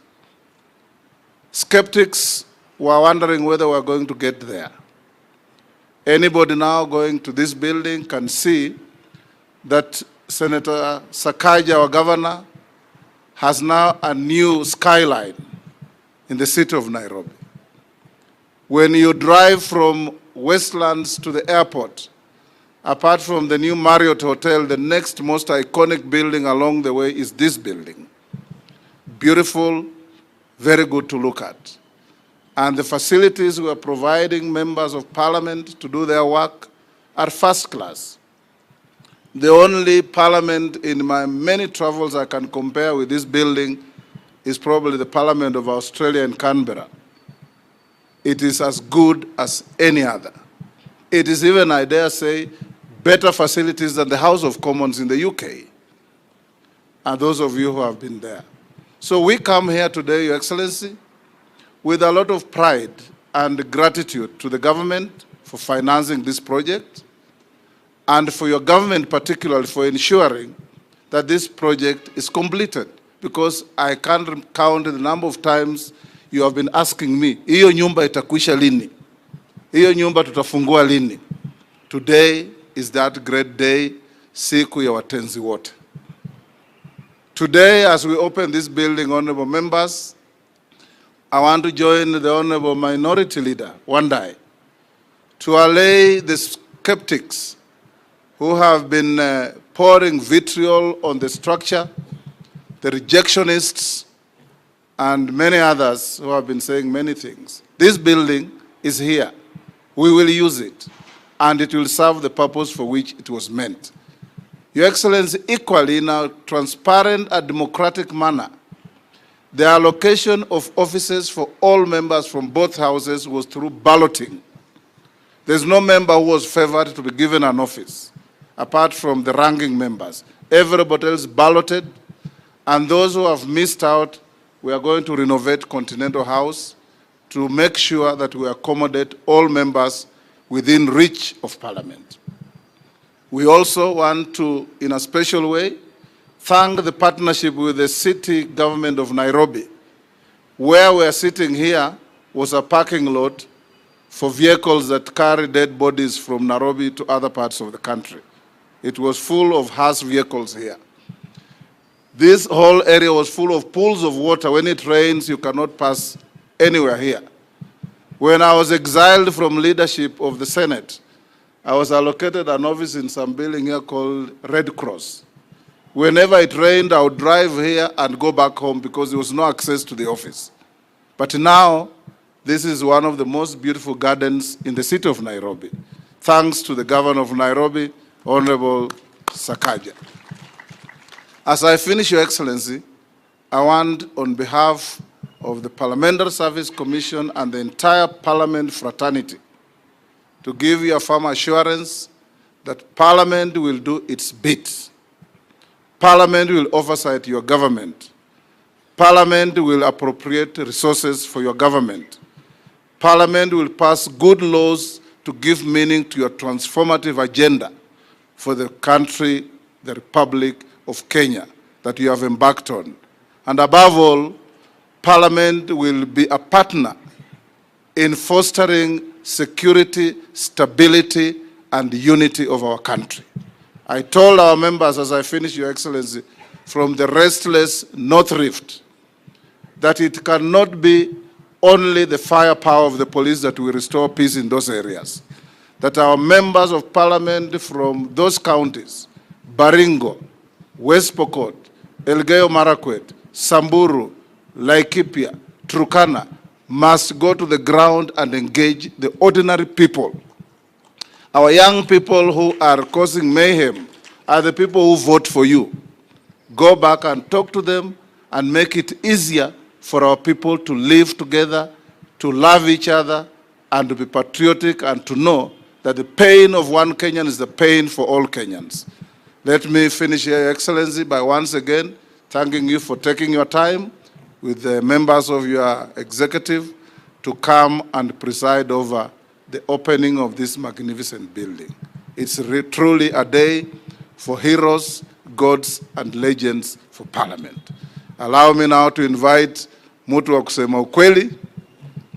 Skeptics were wondering whether we were going to get there. Anybody now going to this building can see that Senator Sakaja, our governor, has now a new skyline in the city of Nairobi. When you drive from Westlands to the airport, apart from the new Marriott Hotel, the next most iconic building along the way is this building. Beautiful, very good to look at. And the facilities we are providing members of parliament to do their work are first class. The only parliament in my many travels I can compare with this building is probably the Parliament of Australia in Canberra. It is as good as any other. It is even, I dare say, better facilities than the House of Commons in the UK. And those of you who have been there. So we come here today, Your Excellency, with a lot of pride and gratitude to the government for financing this project, and for your government particularly for ensuring that this project is completed. Because I can't count the number of times you have been asking me, hiyo nyumba itakwisha lini? Hiyo nyumba tutafungua lini? Today is that great day, siku ya watenzi wote. Today, as we open this building, honorable members, I want to join the honorable minority leader, Wandai, to allay the skeptics who have been pouring vitriol on the structure, the rejectionists, and many others who have been saying many things. This building is here. we will use it, and it will serve the purpose for which it was meant. Your Excellency, equally in a transparent and democratic manner, the allocation of offices for all members from both houses was through balloting. There's no member who was favored to be given an office, apart from the ranking members. Everybody else balloted, and those who have missed out, we are going to renovate Continental House to make sure that we accommodate all members within reach of Parliament. We also want to, in a special way, thank the partnership with the city government of Nairobi. Where we are sitting here was a parking lot for vehicles that carry dead bodies from Nairobi to other parts of the country. It was full of hearse vehicles here. This whole area was full of pools of water. When it rains, you cannot pass anywhere here. When I was exiled from leadership of the Senate, I was allocated an office in some building here called Red Cross. Whenever it rained, I would drive here and go back home because there was no access to the office. But now, this is one of the most beautiful gardens in the city of Nairobi, thanks to the governor of Nairobi, Honorable Sakaja. As I finish, Your Excellency, I want, on behalf of the Parliamentary Service Commission and the entire Parliament fraternity, to give you a firm assurance that Parliament will do its bit. Parliament will oversight your government. Parliament will appropriate resources for your government. Parliament will pass good laws to give meaning to your transformative agenda for the country, the Republic of Kenya, that you have embarked on. And above all, Parliament will be a partner in fostering security, stability, and unity of our country. I told our members as I finish, Your Excellency, from the restless North Rift, that it cannot be only the firepower of the police that will restore peace in those areas. That our members of Parliament from those counties, Baringo, West Pokot, Elgeyo Marakwet, Samburu, Laikipia, Turkana, must go to the ground and engage the ordinary people. Our young people who are causing mayhem are the people who vote for you. Go back and talk to them and make it easier for our people to live together, to love each other, and to be patriotic, and to know that the pain of one Kenyan is the pain for all Kenyans. Let me finish here, Your Excellency, by once again thanking you for taking your time with the members of your executive to come and preside over the opening of this magnificent building. It's truly a day for heroes, gods, and legends for Parliament. Allow me now to invite Mutu wa kusema ukweli,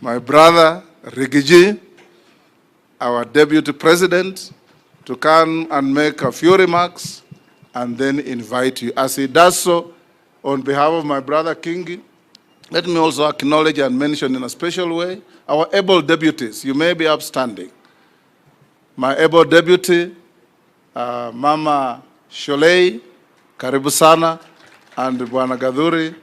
my brother Rigiji, our Deputy President, to come and make a few remarks and then invite you. As he does so, on behalf of my brother Kingi, let me also acknowledge and mention in a special way our able deputies. You may be upstanding. My able deputy, Mama Sholei, karibu sana, and Bwana Gadhuri,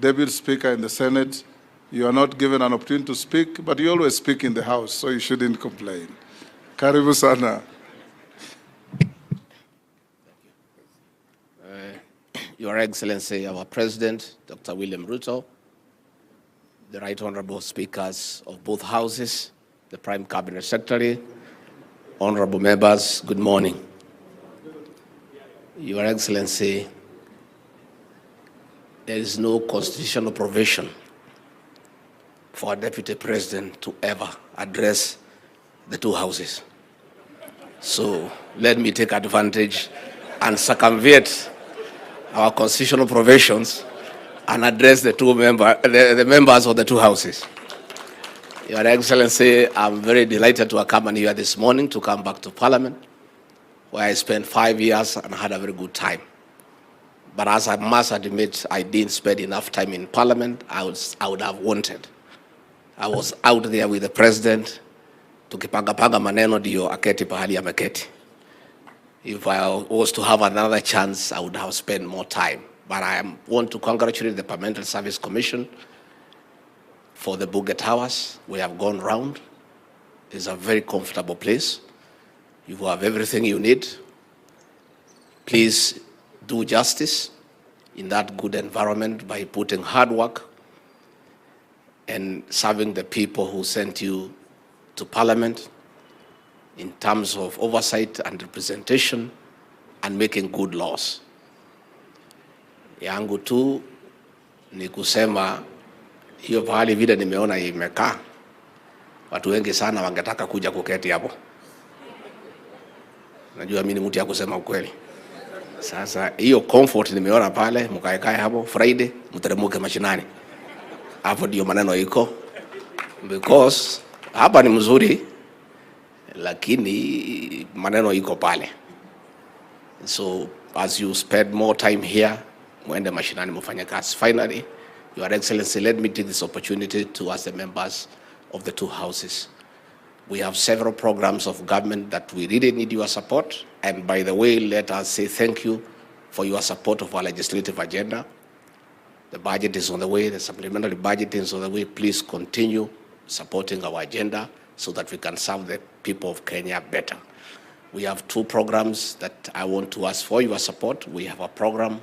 Deputy Speaker in the Senate. You are not given an opportunity to speak, but you always speak in the House, so you shouldn't complain. Karibu sana. Your Excellency, our President, Dr. William Ruto, the Right Honorable Speakers of both Houses, the Prime Cabinet Secretary, honorable members, good morning. Your Excellency, there is no constitutional provision for a Deputy President to ever address the two houses. So let me take advantage and circumvent our constitutional provisions and address the members of the two houses. Your Excellency, I'm very delighted to accompany you this morning to come back to Parliament, where I spent 5 years and had a very good time. But as I must admit, I didn't spend enough time in Parliament I would have wanted. I was out there with the President, tukipanga maneno ndio aketi pahali ameketi. If I was to have another chance, I would have spent more time. But I want to congratulate the Parliamentary Service Commission for the Bunge Towers. We have gone round. is a very comfortable place. You have everything you need. Please do justice in that good environment by putting hard work and serving the people who sent you to Parliament in terms of oversight and representation and making good laws. Yangu tu ni kusema hiyo pahali vile nimeona imekaa, watu wengi sana wangetaka kuja kuketi hapo. Najua mimi ni mtu ya kusema ukweli. Sasa hiyo comfort nimeona pale, mkaekae hapo Friday, mteremuke mashinani. Hapo ndio maneno iko. Because hapa ni mzuri, lakini maneno iko pale. So as you spend more time here, muende mashinani mufanye kazi. Finally, Your Excellency, let me take this opportunity to ask the members of the two houses. We have several programs of government that we really need your support. And by the way, let us say thank you for your support of our legislative agenda. The budget is on the way, the supplementary budget is on the way. Please continue supporting our agenda so that we can serve the people of Kenya better. We have two programs that I want to ask for your support. We have a program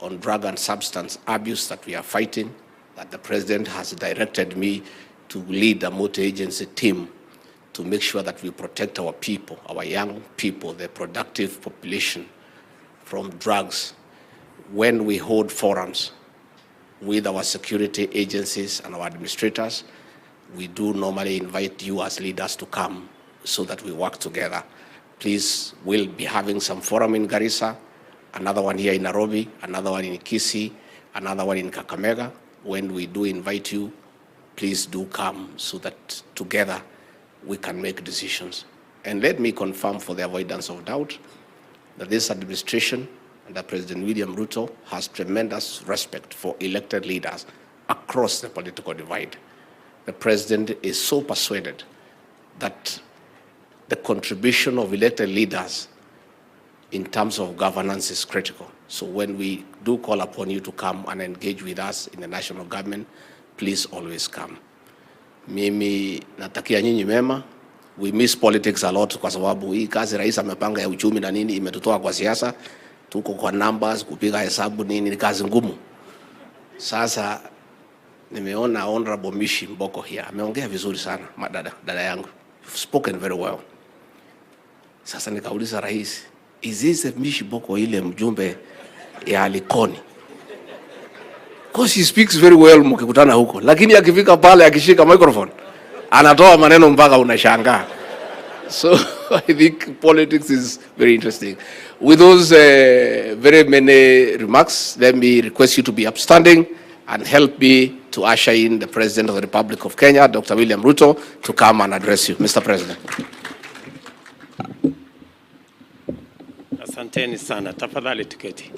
on drug and substance abuse that we are fighting, that the President has directed me to lead a multi-agency team to make sure that we protect our people, our young people, the productive population from drugs. When we hold forums with our security agencies and our administrators, we do normally invite you as leaders to come so that we work together. Please, we'll be having some forum in Garissa, another one here in Nairobi, another one in Kisii, another one in Kakamega. When we do invite you, please do come so that together we can make decisions. And let me confirm for the avoidance of doubt that this administration under President William Ruto has tremendous respect for elected leaders across the political divide. The President is so persuaded that the contribution of elected leaders in terms of governance is critical. So when we do call upon you to come and engage with us in the national government, please always come. Mimi natakia nyinyi mema. We miss politics a lot kwa sababu hii kazi rais amepanga ya uchumi na nini imetutoa kwa siasa. Tuko kwa numbers, kupiga hesabu nini ni kazi ngumu. Sasa nimeona Honorable Mishi Mboko here. Ameongea vizuri sana dada yangu. You've spoken very well. Sasa nikauliza rais, is this a Mishi Mboko ile mjumbe ya Likoni? Because he speaks very well mkikutana huko. Lakini akifika pale akishika microphone, anatoa maneno mpaka unashangaa. So I think politics is very interesting. With those very many remarks, let me request you to be upstanding and help me to usher in the President of the Republic of Kenya, Dr. William Ruto, to come and address you. Mr. President. Asanteni sana. Tafadhali tuketi.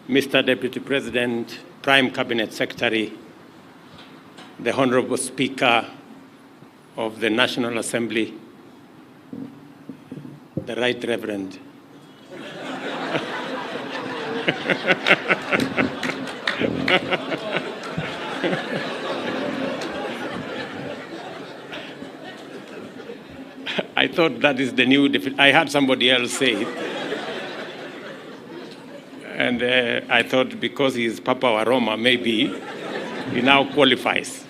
Mr. Deputy President, Prime Cabinet Secretary, the Honorable Speaker of the National Assembly, the Right Reverend. I thought that is the new definition. I had somebody else say it. And I thought because he is Papa Waroma, maybe he now qualifies.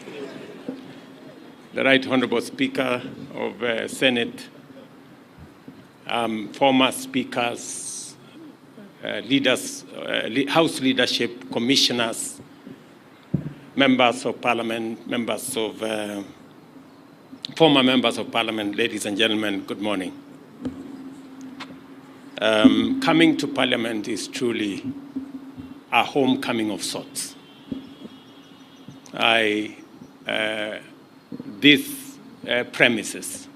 The Right Honorable Speaker of Senate, former speakers, leaders, House leadership, commissioners, members of Parliament, former members of Parliament, ladies and gentlemen, good morning. Coming to Parliament is truly a homecoming of sorts. These premises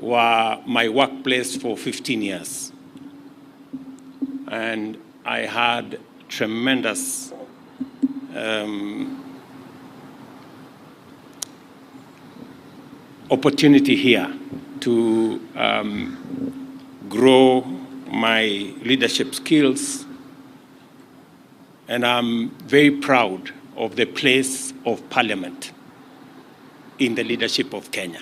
were my workplace for 15 years. And I had tremendous opportunity here to grow my leadership skills. And I'm very proud of the place of parliament in the leadership of Kenya.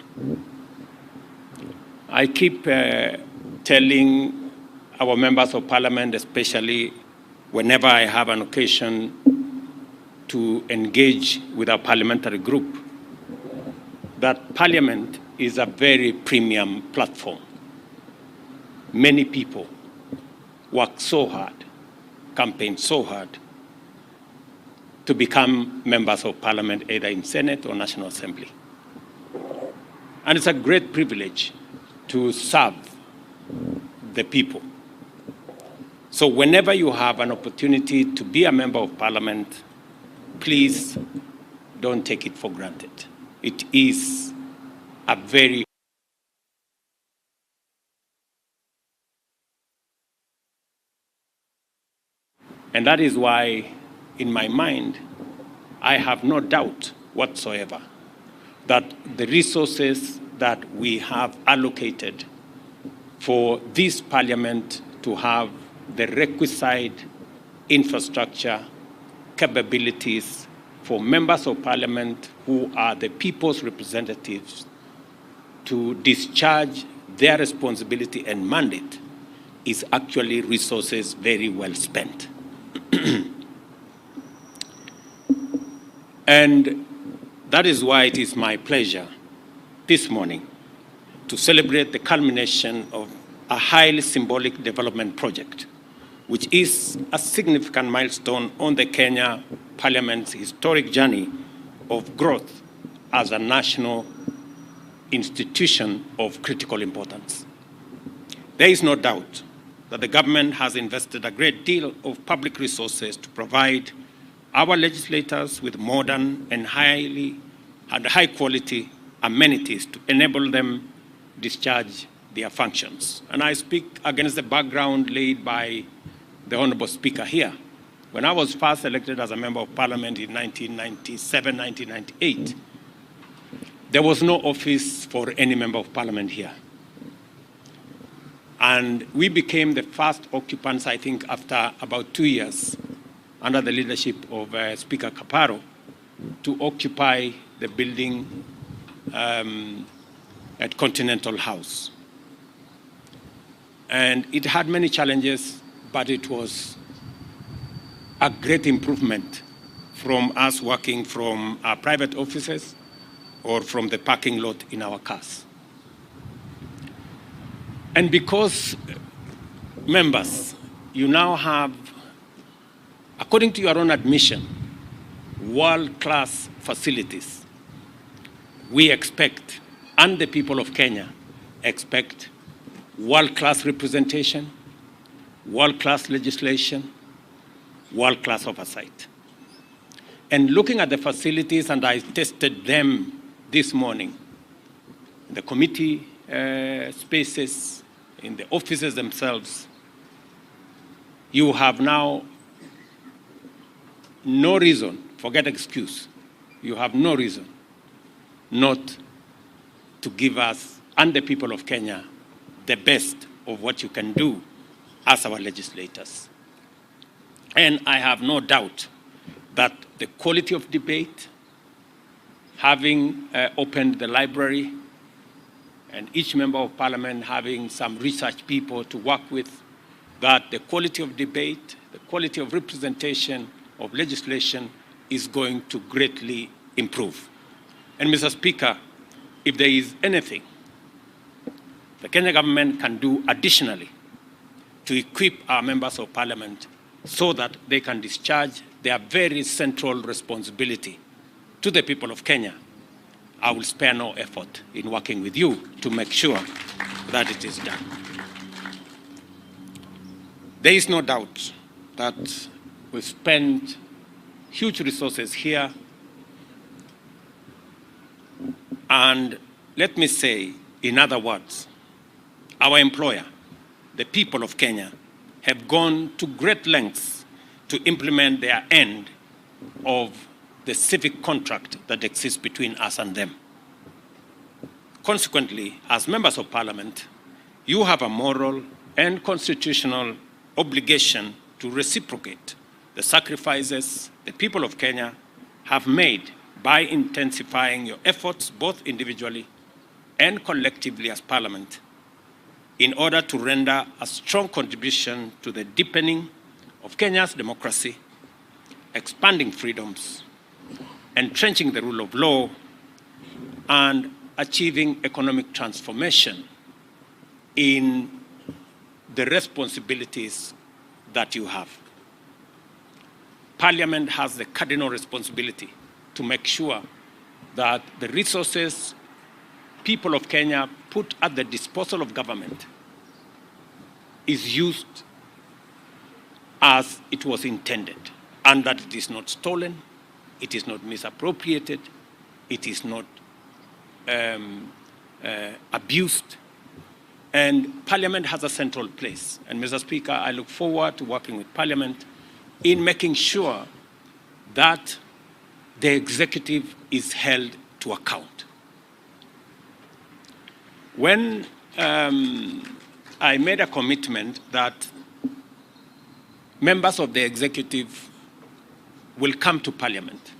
I keep telling our members of parliament, especially whenever I have an occasion to engage with our parliamentary group, that parliament is a very premium platform. Many people work so hard, campaign so hard to become members of parliament, either in Senate or National Assembly. And it's a great privilege to serve the people. So whenever you have an opportunity to be a member of parliament, please don't take it for granted. It is a very and that is why, in my mind, I have no doubt whatsoever that the resources that we have allocated for this parliament to have the requisite infrastructure, capabilities for members of parliament who are the people's representatives to discharge their responsibility and mandate is actually resources very well spent. And that is why it is my pleasure this morning to celebrate the culmination of a highly symbolic development project, which is a significant milestone on the Kenya Parliament's historic journey of growth as a national institution of critical importance. There is no doubt that the government has invested a great deal of public resources to provide our legislators with modern and high-quality amenities to enable them discharge their functions. And I speak against the background laid by the Honorable Speaker here. When I was first elected as a member of parliament in 1997, 1998, there was no office for any member of parliament here. And we became the first occupants, I think, after about 2 years, under the leadership of Speaker Kaparo, to occupy the building at Continental House. And it had many challenges, but it was a great improvement from us working from our private offices or from the parking lot in our cars. And because, members, you now have, according to your own admission, world-class facilities, we expect, and the people of Kenya expect, world-class representation, world-class legislation, world-class oversight. And looking at the facilities, and I tested them this morning, the committee spaces, in the offices themselves, you have now no reason, forget excuse, you have no reason not to give us and the people of Kenya the best of what you can do as our legislators. And I have no doubt that the quality of debate, having opened the library, and each member of parliament having some research people to work with, that the quality of debate, the quality of representation of legislation is going to greatly improve. And Mr. Speaker, if there is anything the Kenya government can do additionally to equip our members of parliament so that they can discharge their very central responsibility to the people of Kenya, I will spare no effort in working with you to make sure that it is done. There is no doubt that we spend huge resources here. And let me say, in other words, our employer, the people of Kenya, have gone to great lengths to implement their end of the civic contract that exists between us and them. Consequently, as members of parliament, you have a moral and constitutional obligation to reciprocate the sacrifices the people of Kenya have made by intensifying your efforts both individually and collectively as Parliament in order to render a strong contribution to the deepening of Kenya's democracy, expanding freedoms, entrenching the rule of law, and achieving economic transformation in the responsibilities that you have. Parliament has the cardinal responsibility to make sure that the resources people of Kenya put at the disposal of government is used as it was intended, and that it is not stolen, it is not misappropriated, it is not abused, and Parliament has a central place. And Mr. Speaker, I look forward to working with Parliament in making sure that the executive is held to account. When I made a commitment that members of the executive will come to Parliament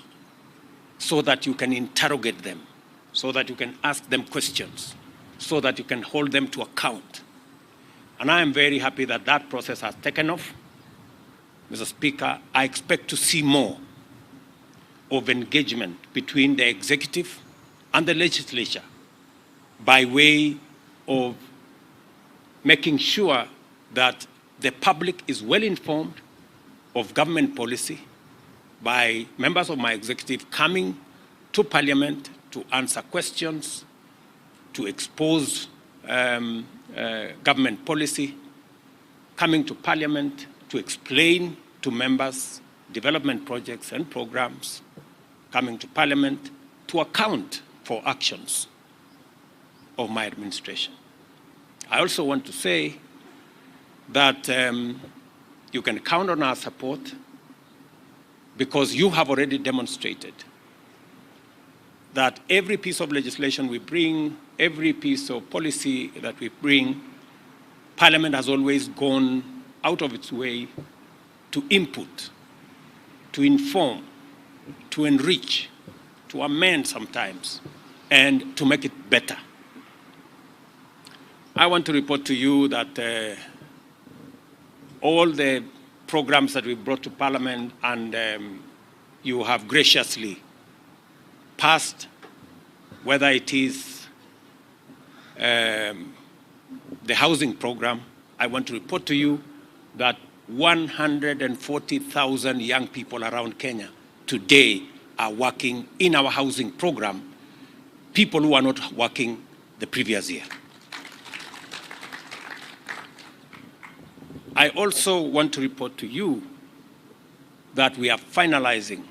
so that you can interrogate them, so that you can ask them questions, so that you can hold them to account. And I am very happy that that process has taken off. Mr. Speaker, I expect to see more of engagement between the executive and the legislature by way of making sure that the public is well informed of government policy by members of my executive coming to Parliament to answer questions, to expose government policy, coming to Parliament to explain to members development projects and programs, coming to Parliament to account for actions of my administration. I also want to say that you can count on our support because you have already demonstrated that every piece of legislation we bring, every piece of policy that we bring, Parliament has always gone out of its way to input, to inform, to enrich, to amend sometimes, and to make it better. I want to report to you that all the programs that we brought to Parliament and you have graciously passed, whether it is the housing program, I want to report to you that 140,000 young people around Kenya today are working in our housing program, people who are not working the previous year. I also want to report to you that we are finalizing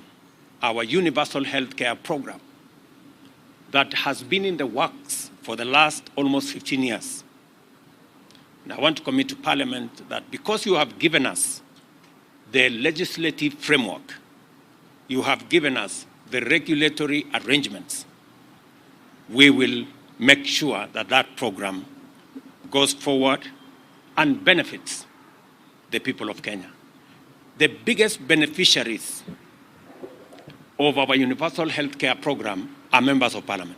our universal health care program that has been in the works for the last almost 15 years. And I want to commit to Parliament that because you have given us the legislative framework, you have given us the regulatory arrangements, we will make sure that that program goes forward and benefits the people of Kenya. The biggest beneficiaries of our universal health care program are members of Parliament.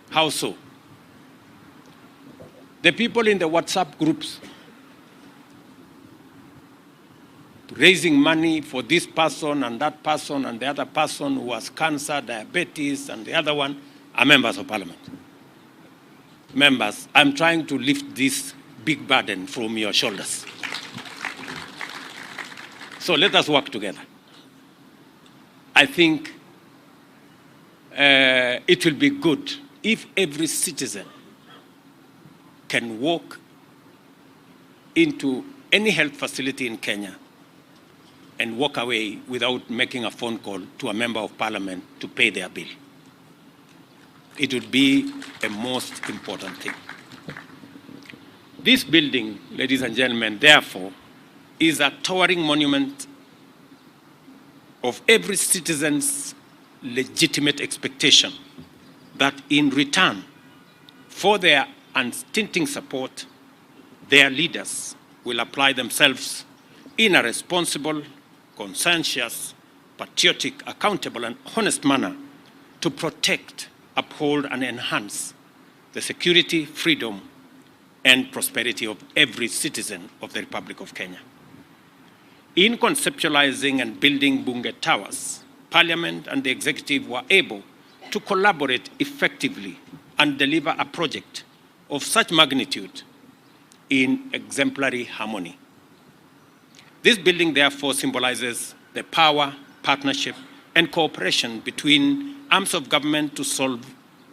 How so? The people in the WhatsApp groups raising money for this person and that person and the other person who has cancer, diabetes, and the other one are members of Parliament. Members, I'm trying to lift this big burden from your shoulders. So let us work together. I think it will be good if every citizen can walk into any health facility in Kenya and walk away without making a phone call to a member of Parliament to pay their bill. It would be a most important thing. This building, ladies and gentlemen, therefore, is a towering monument of every citizen's legitimate expectation that in return for their unstinting support, their leaders will apply themselves in a responsible, conscientious, patriotic, accountable, and honest manner to protect, uphold, and enhance the security, freedom, and prosperity of every citizen of the Republic of Kenya. In conceptualizing and building Bunge Towers, Parliament and the Executive were able to collaborate effectively and deliver a project of such magnitude in exemplary harmony. This building therefore symbolizes the power, partnership, and cooperation between arms of government to solve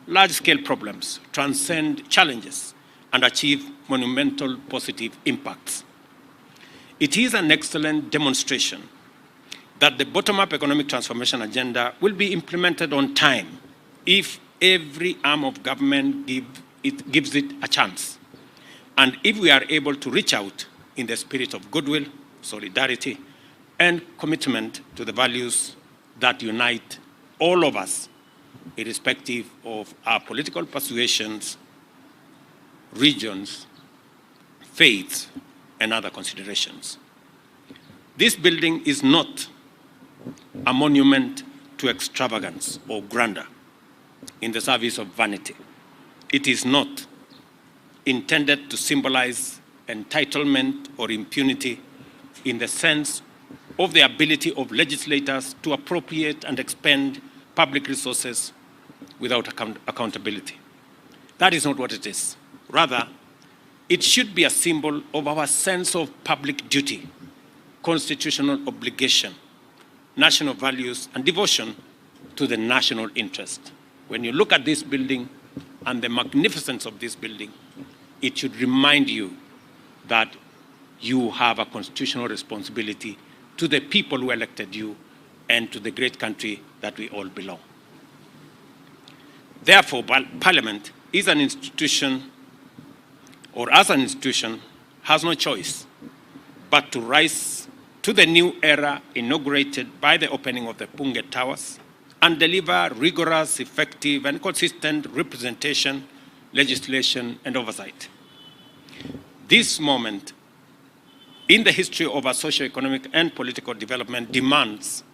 large-scale problems, transcend challenges, and achieve monumental positive impacts. It is an excellent demonstration that the bottom-up economic transformation agenda will be implemented on time if every arm of government gives it a chance, and if we are able to reach out in the spirit of goodwill, solidarity, and commitment to the values that unite all of us, irrespective of our political persuasions, regions, faiths, and other considerations. This building is not a monument to extravagance or grandeur in the service of vanity. It is not intended to symbolize entitlement or impunity in the sense of the ability of legislators to appropriate and expend public resources without accountability. That is not what it is. Rather, it should be a symbol of our sense of public duty, constitutional obligation, national values, and devotion to the national interest. When you look at this building and the magnificence of this building, it should remind you that you have a constitutional responsibility to the people who elected you and to the great country that we all belong. Therefore, Parliament is an institution, or as an institution, has no choice but to rise to the new era inaugurated by the opening of the Bunge Towers and deliver rigorous, effective, and consistent representation, legislation, and oversight. This moment in the history of our socio-economic and political development demands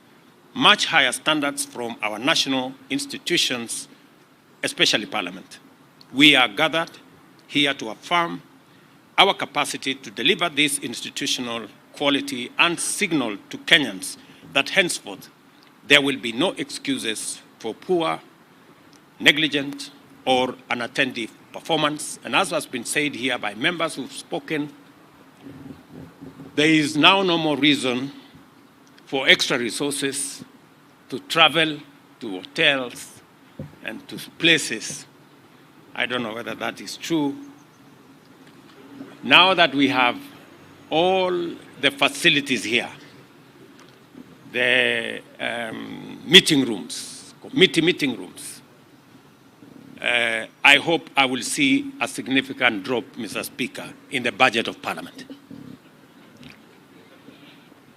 much higher standards from our national institutions, especially Parliament. We are gathered here to affirm our capacity to deliver this institutional quality and signal to Kenyans that henceforth there will be no excuses for poor, negligent, or unattentive performance. And as has been said here by members who've spoken, there is now no more reason for extra resources to travel to hotels and to places. I don't know whether that is true. Now that we have all the facilities here, the meeting rooms, committee meeting rooms, I hope I will see a significant drop, Mr. Speaker, in the budget of Parliament.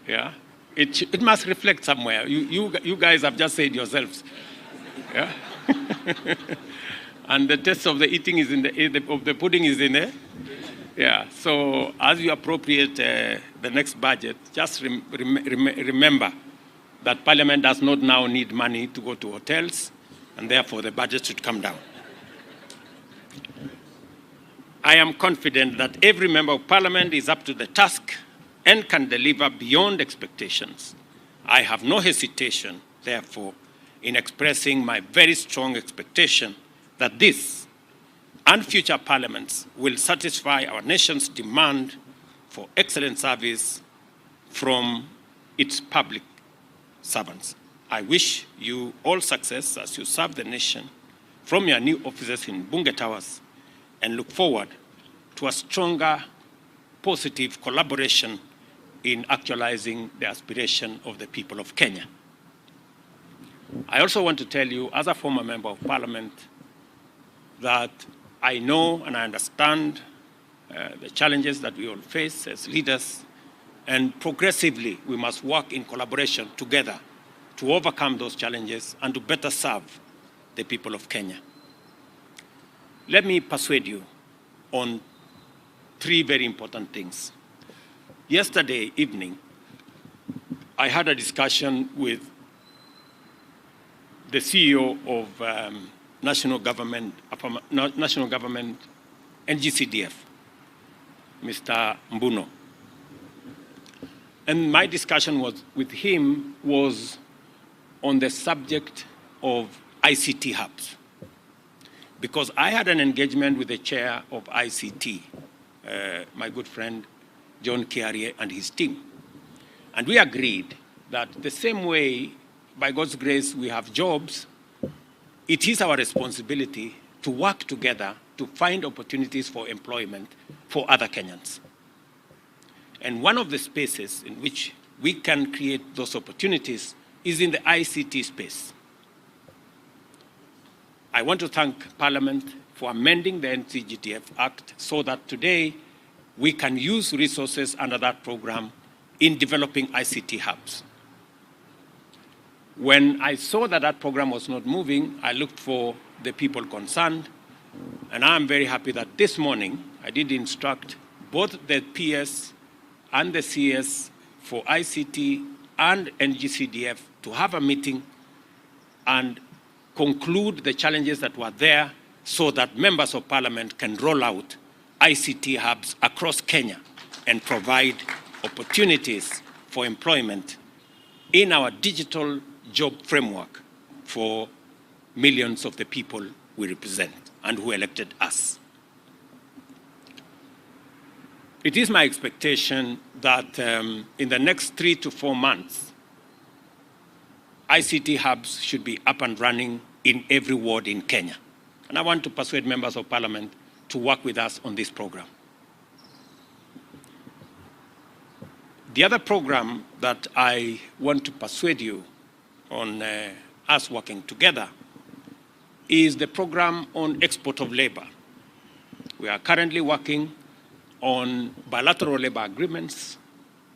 Yeah, it must reflect somewhere. You guys have just said yourselves. Yeah, and the taste of the eating is of the pudding is in there. Yeah. So as you appropriate the next budget, just remember that Parliament does not now need money to go to hotels, and therefore the budget should come down. I am confident that every member of Parliament is up to the task and can deliver beyond expectations. I have no hesitation, therefore, in expressing my very strong expectation that this and future parliaments will satisfy our nation's demand for excellent service from its public servants. I wish you all success as you serve the nation from your new offices in Bunge Towers and look forward to a stronger, positive collaboration in actualizing the aspiration of the people of Kenya. I also want to tell you, as a former member of Parliament, that I know and I understand the challenges that we all face as leaders, and progressively we must work in collaboration together to overcome those challenges and to better serve the people of Kenya. Let me persuade you on three very important things. Yesterday evening, I had a discussion with the CEO of National Government NGCDF, Mr. Mbuno. And my discussion with him was on the subject of ICT hubs. Because I had an engagement with the chair of ICT, my good friend John Kiarie and his team. And we agreed that the same way, by God's grace, we have jobs, it is our responsibility to work together to find opportunities for employment for other Kenyans. And one of the spaces in which we can create those opportunities is in the ICT space. I want to thank Parliament for amending the NCGTF Act so that today we can use resources under that program in developing ICT hubs. When I saw that that program was not moving, I looked for the people concerned, and I'm very happy that this morning I did instruct both the PS and the CS for ICT and NGCDF to have a meeting and conclude the challenges that were there so that members of Parliament can roll out ICT hubs across Kenya and provide opportunities for employment in our digital job framework for millions of the people we represent and who elected us. It is my expectation that in the next 3 to 4 months, ICT hubs should be up and running in every ward in Kenya. And I want to persuade members of Parliament to work with us on this program. The other program that I want to persuade you on us working together is the program on export of labor. We are currently working on bilateral labor agreements.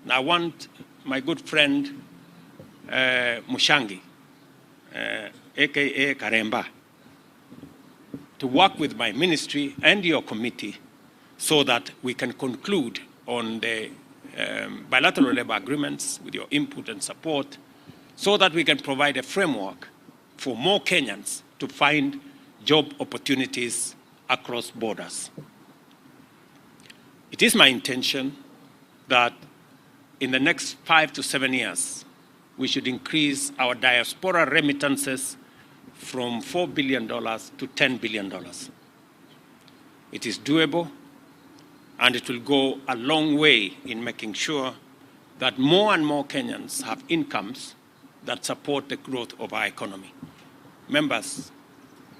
And I want my good friend Mushangi, aka Karemba, to work with my ministry and your committee so that we can conclude on the bilateral labor agreements with your input and support so that we can provide a framework for more Kenyans to find job opportunities across borders. It is my intention that in the next 5 to 7 years, we should increase our diaspora remittances from $4 billion to $10 billion. It is doable, and it will go a long way in making sure that more and more Kenyans have incomes that support the growth of our economy. Members,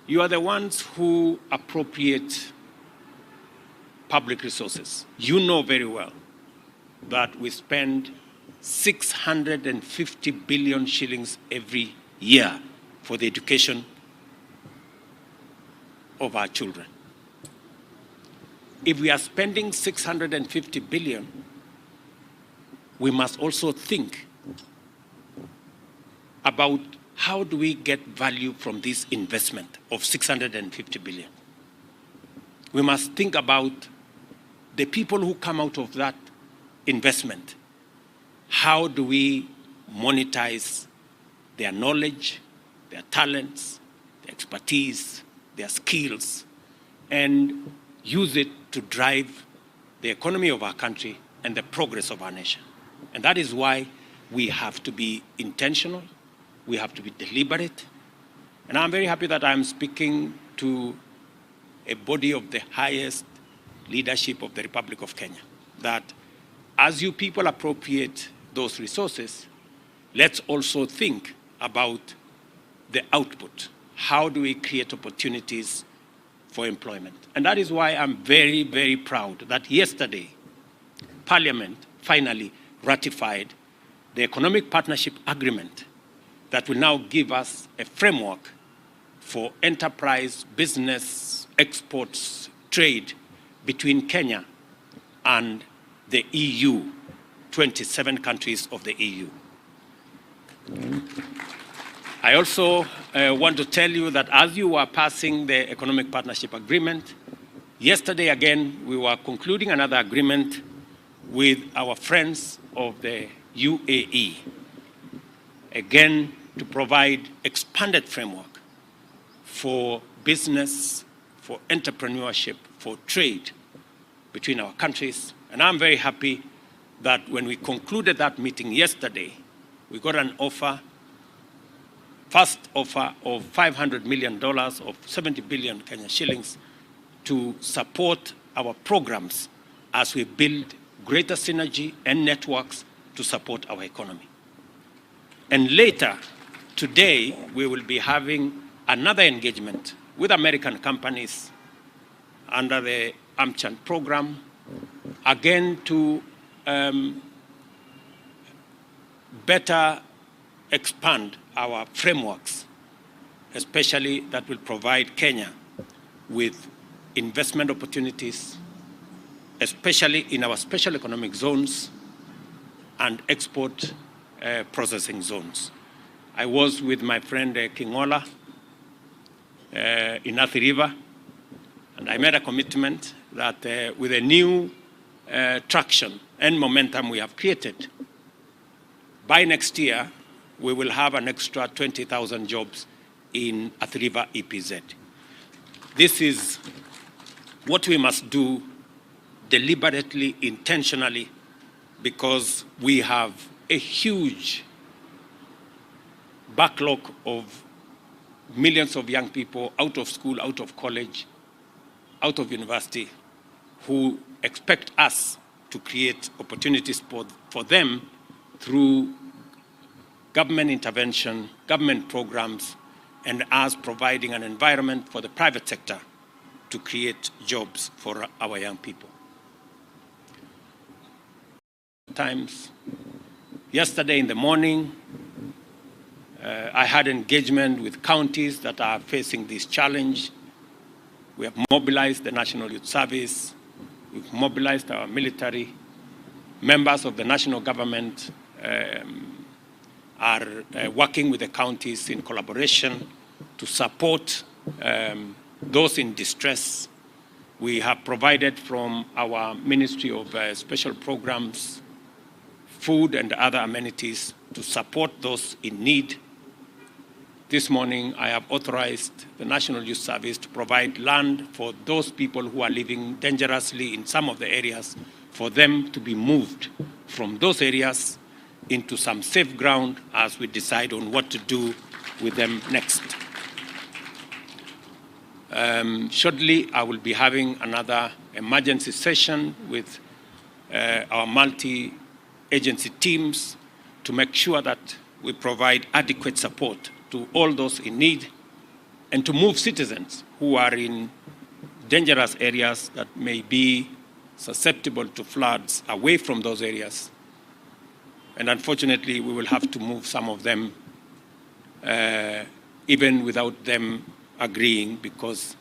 you are the ones who appropriate public resources. You know very well that we spend 650 billion shillings every year for the education of our children. If we are spending 650 billion, we must also think about how do we get value from this investment of 650 billion. We must think about the people who come out of that investment. How do we monetize their knowledge, their talents, their expertise, their skills, and use it to drive the economy of our country and the progress of our nation? And that is why we have to be intentional, we have to be deliberate. And I'm very happy that I'm speaking to a body of the highest leadership of the Republic of Kenya, that as you people appropriate those resources, let's also think about the output. How do we create opportunities for employment? And that is why I'm very, very proud that yesterday, Parliament finally ratified the Economic Partnership Agreement that will now give us a framework for enterprise, business, exports, trade between Kenya and the EU, 27 countries of the EU. I also want to tell you that as you are passing the Economic Partnership Agreement, yesterday again we were concluding another agreement with our friends of the UAE. Again, to provide expanded framework for business, for entrepreneurship, for trade between our countries. And I'm very happy that when we concluded that meeting yesterday, we got an offer, first offer of $500 million of 70 billion Kenyan shillings to support our programs as we build greater synergy and networks to support our economy. And later today, we will be having another engagement with American companies under the AmCham program, again to better expand our frameworks, especially that will provide Kenya with investment opportunities, especially in our special economic zones and export processing zones. I was with my friend Kingola in Athi River, and I made a commitment that with a new traction and momentum we have created, by next year, we will have an extra 20,000 jobs in Athi River EPZ. This is what we must do deliberately, intentionally, because we have a huge backlog of millions of young people out of school, out of college, out of university, who expect us to create opportunities for them through government intervention, government programs, and us providing an environment for the private sector to create jobs for our young people. Yesterday in the morning, I had engagement with counties that are facing this challenge. We have mobilized the National Youth Service. We've mobilized our military. Members of the national government are working with the counties in collaboration to support those in distress. We have provided from our Ministry of Special Programs food and other amenities to support those in need. This morning, I have authorized the National Youth Service to provide land for those people who are living dangerously in some of the areas, for them to be moved from those areas into some safe ground as we decide on what to do with them next. Shortly, I will be having another emergency session with our multi-agency teams to make sure that we provide adequate support to all those in need and to move citizens who are in dangerous areas that may be susceptible to floods away from those areas. And unfortunately, we will have to move some of them even without them agreeing, because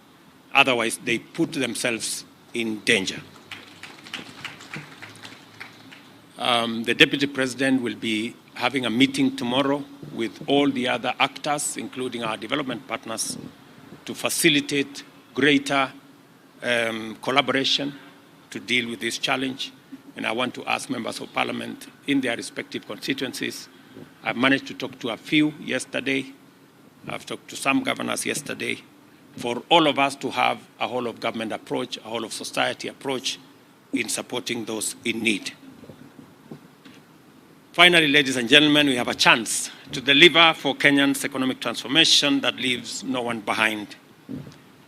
otherwise they put themselves in danger. The Deputy President will be having a meeting tomorrow with all the other actors, including our development partners, to facilitate greater collaboration to deal with this challenge. And I want to ask members of parliament in their respective constituencies. I've managed to talk to a few yesterday. I've talked to some governors yesterday, for all of us to have a whole of government approach, a whole of society approach in supporting those in need. Finally, ladies and gentlemen, we have a chance to deliver for Kenyans economic transformation that leaves no one behind.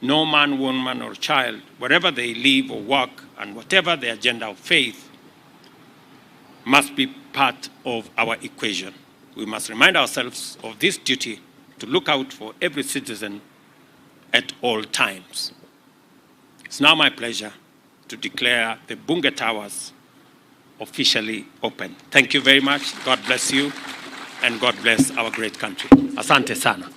No man, woman, or child, wherever they live or work, and whatever their agenda of faith, must be part of our equation. We must remind ourselves of this duty to look out for every citizen at all times. It's now my pleasure to declare the Bunge Towers officially open. Thank you very much. God bless you, and God bless our great country. Asante sana.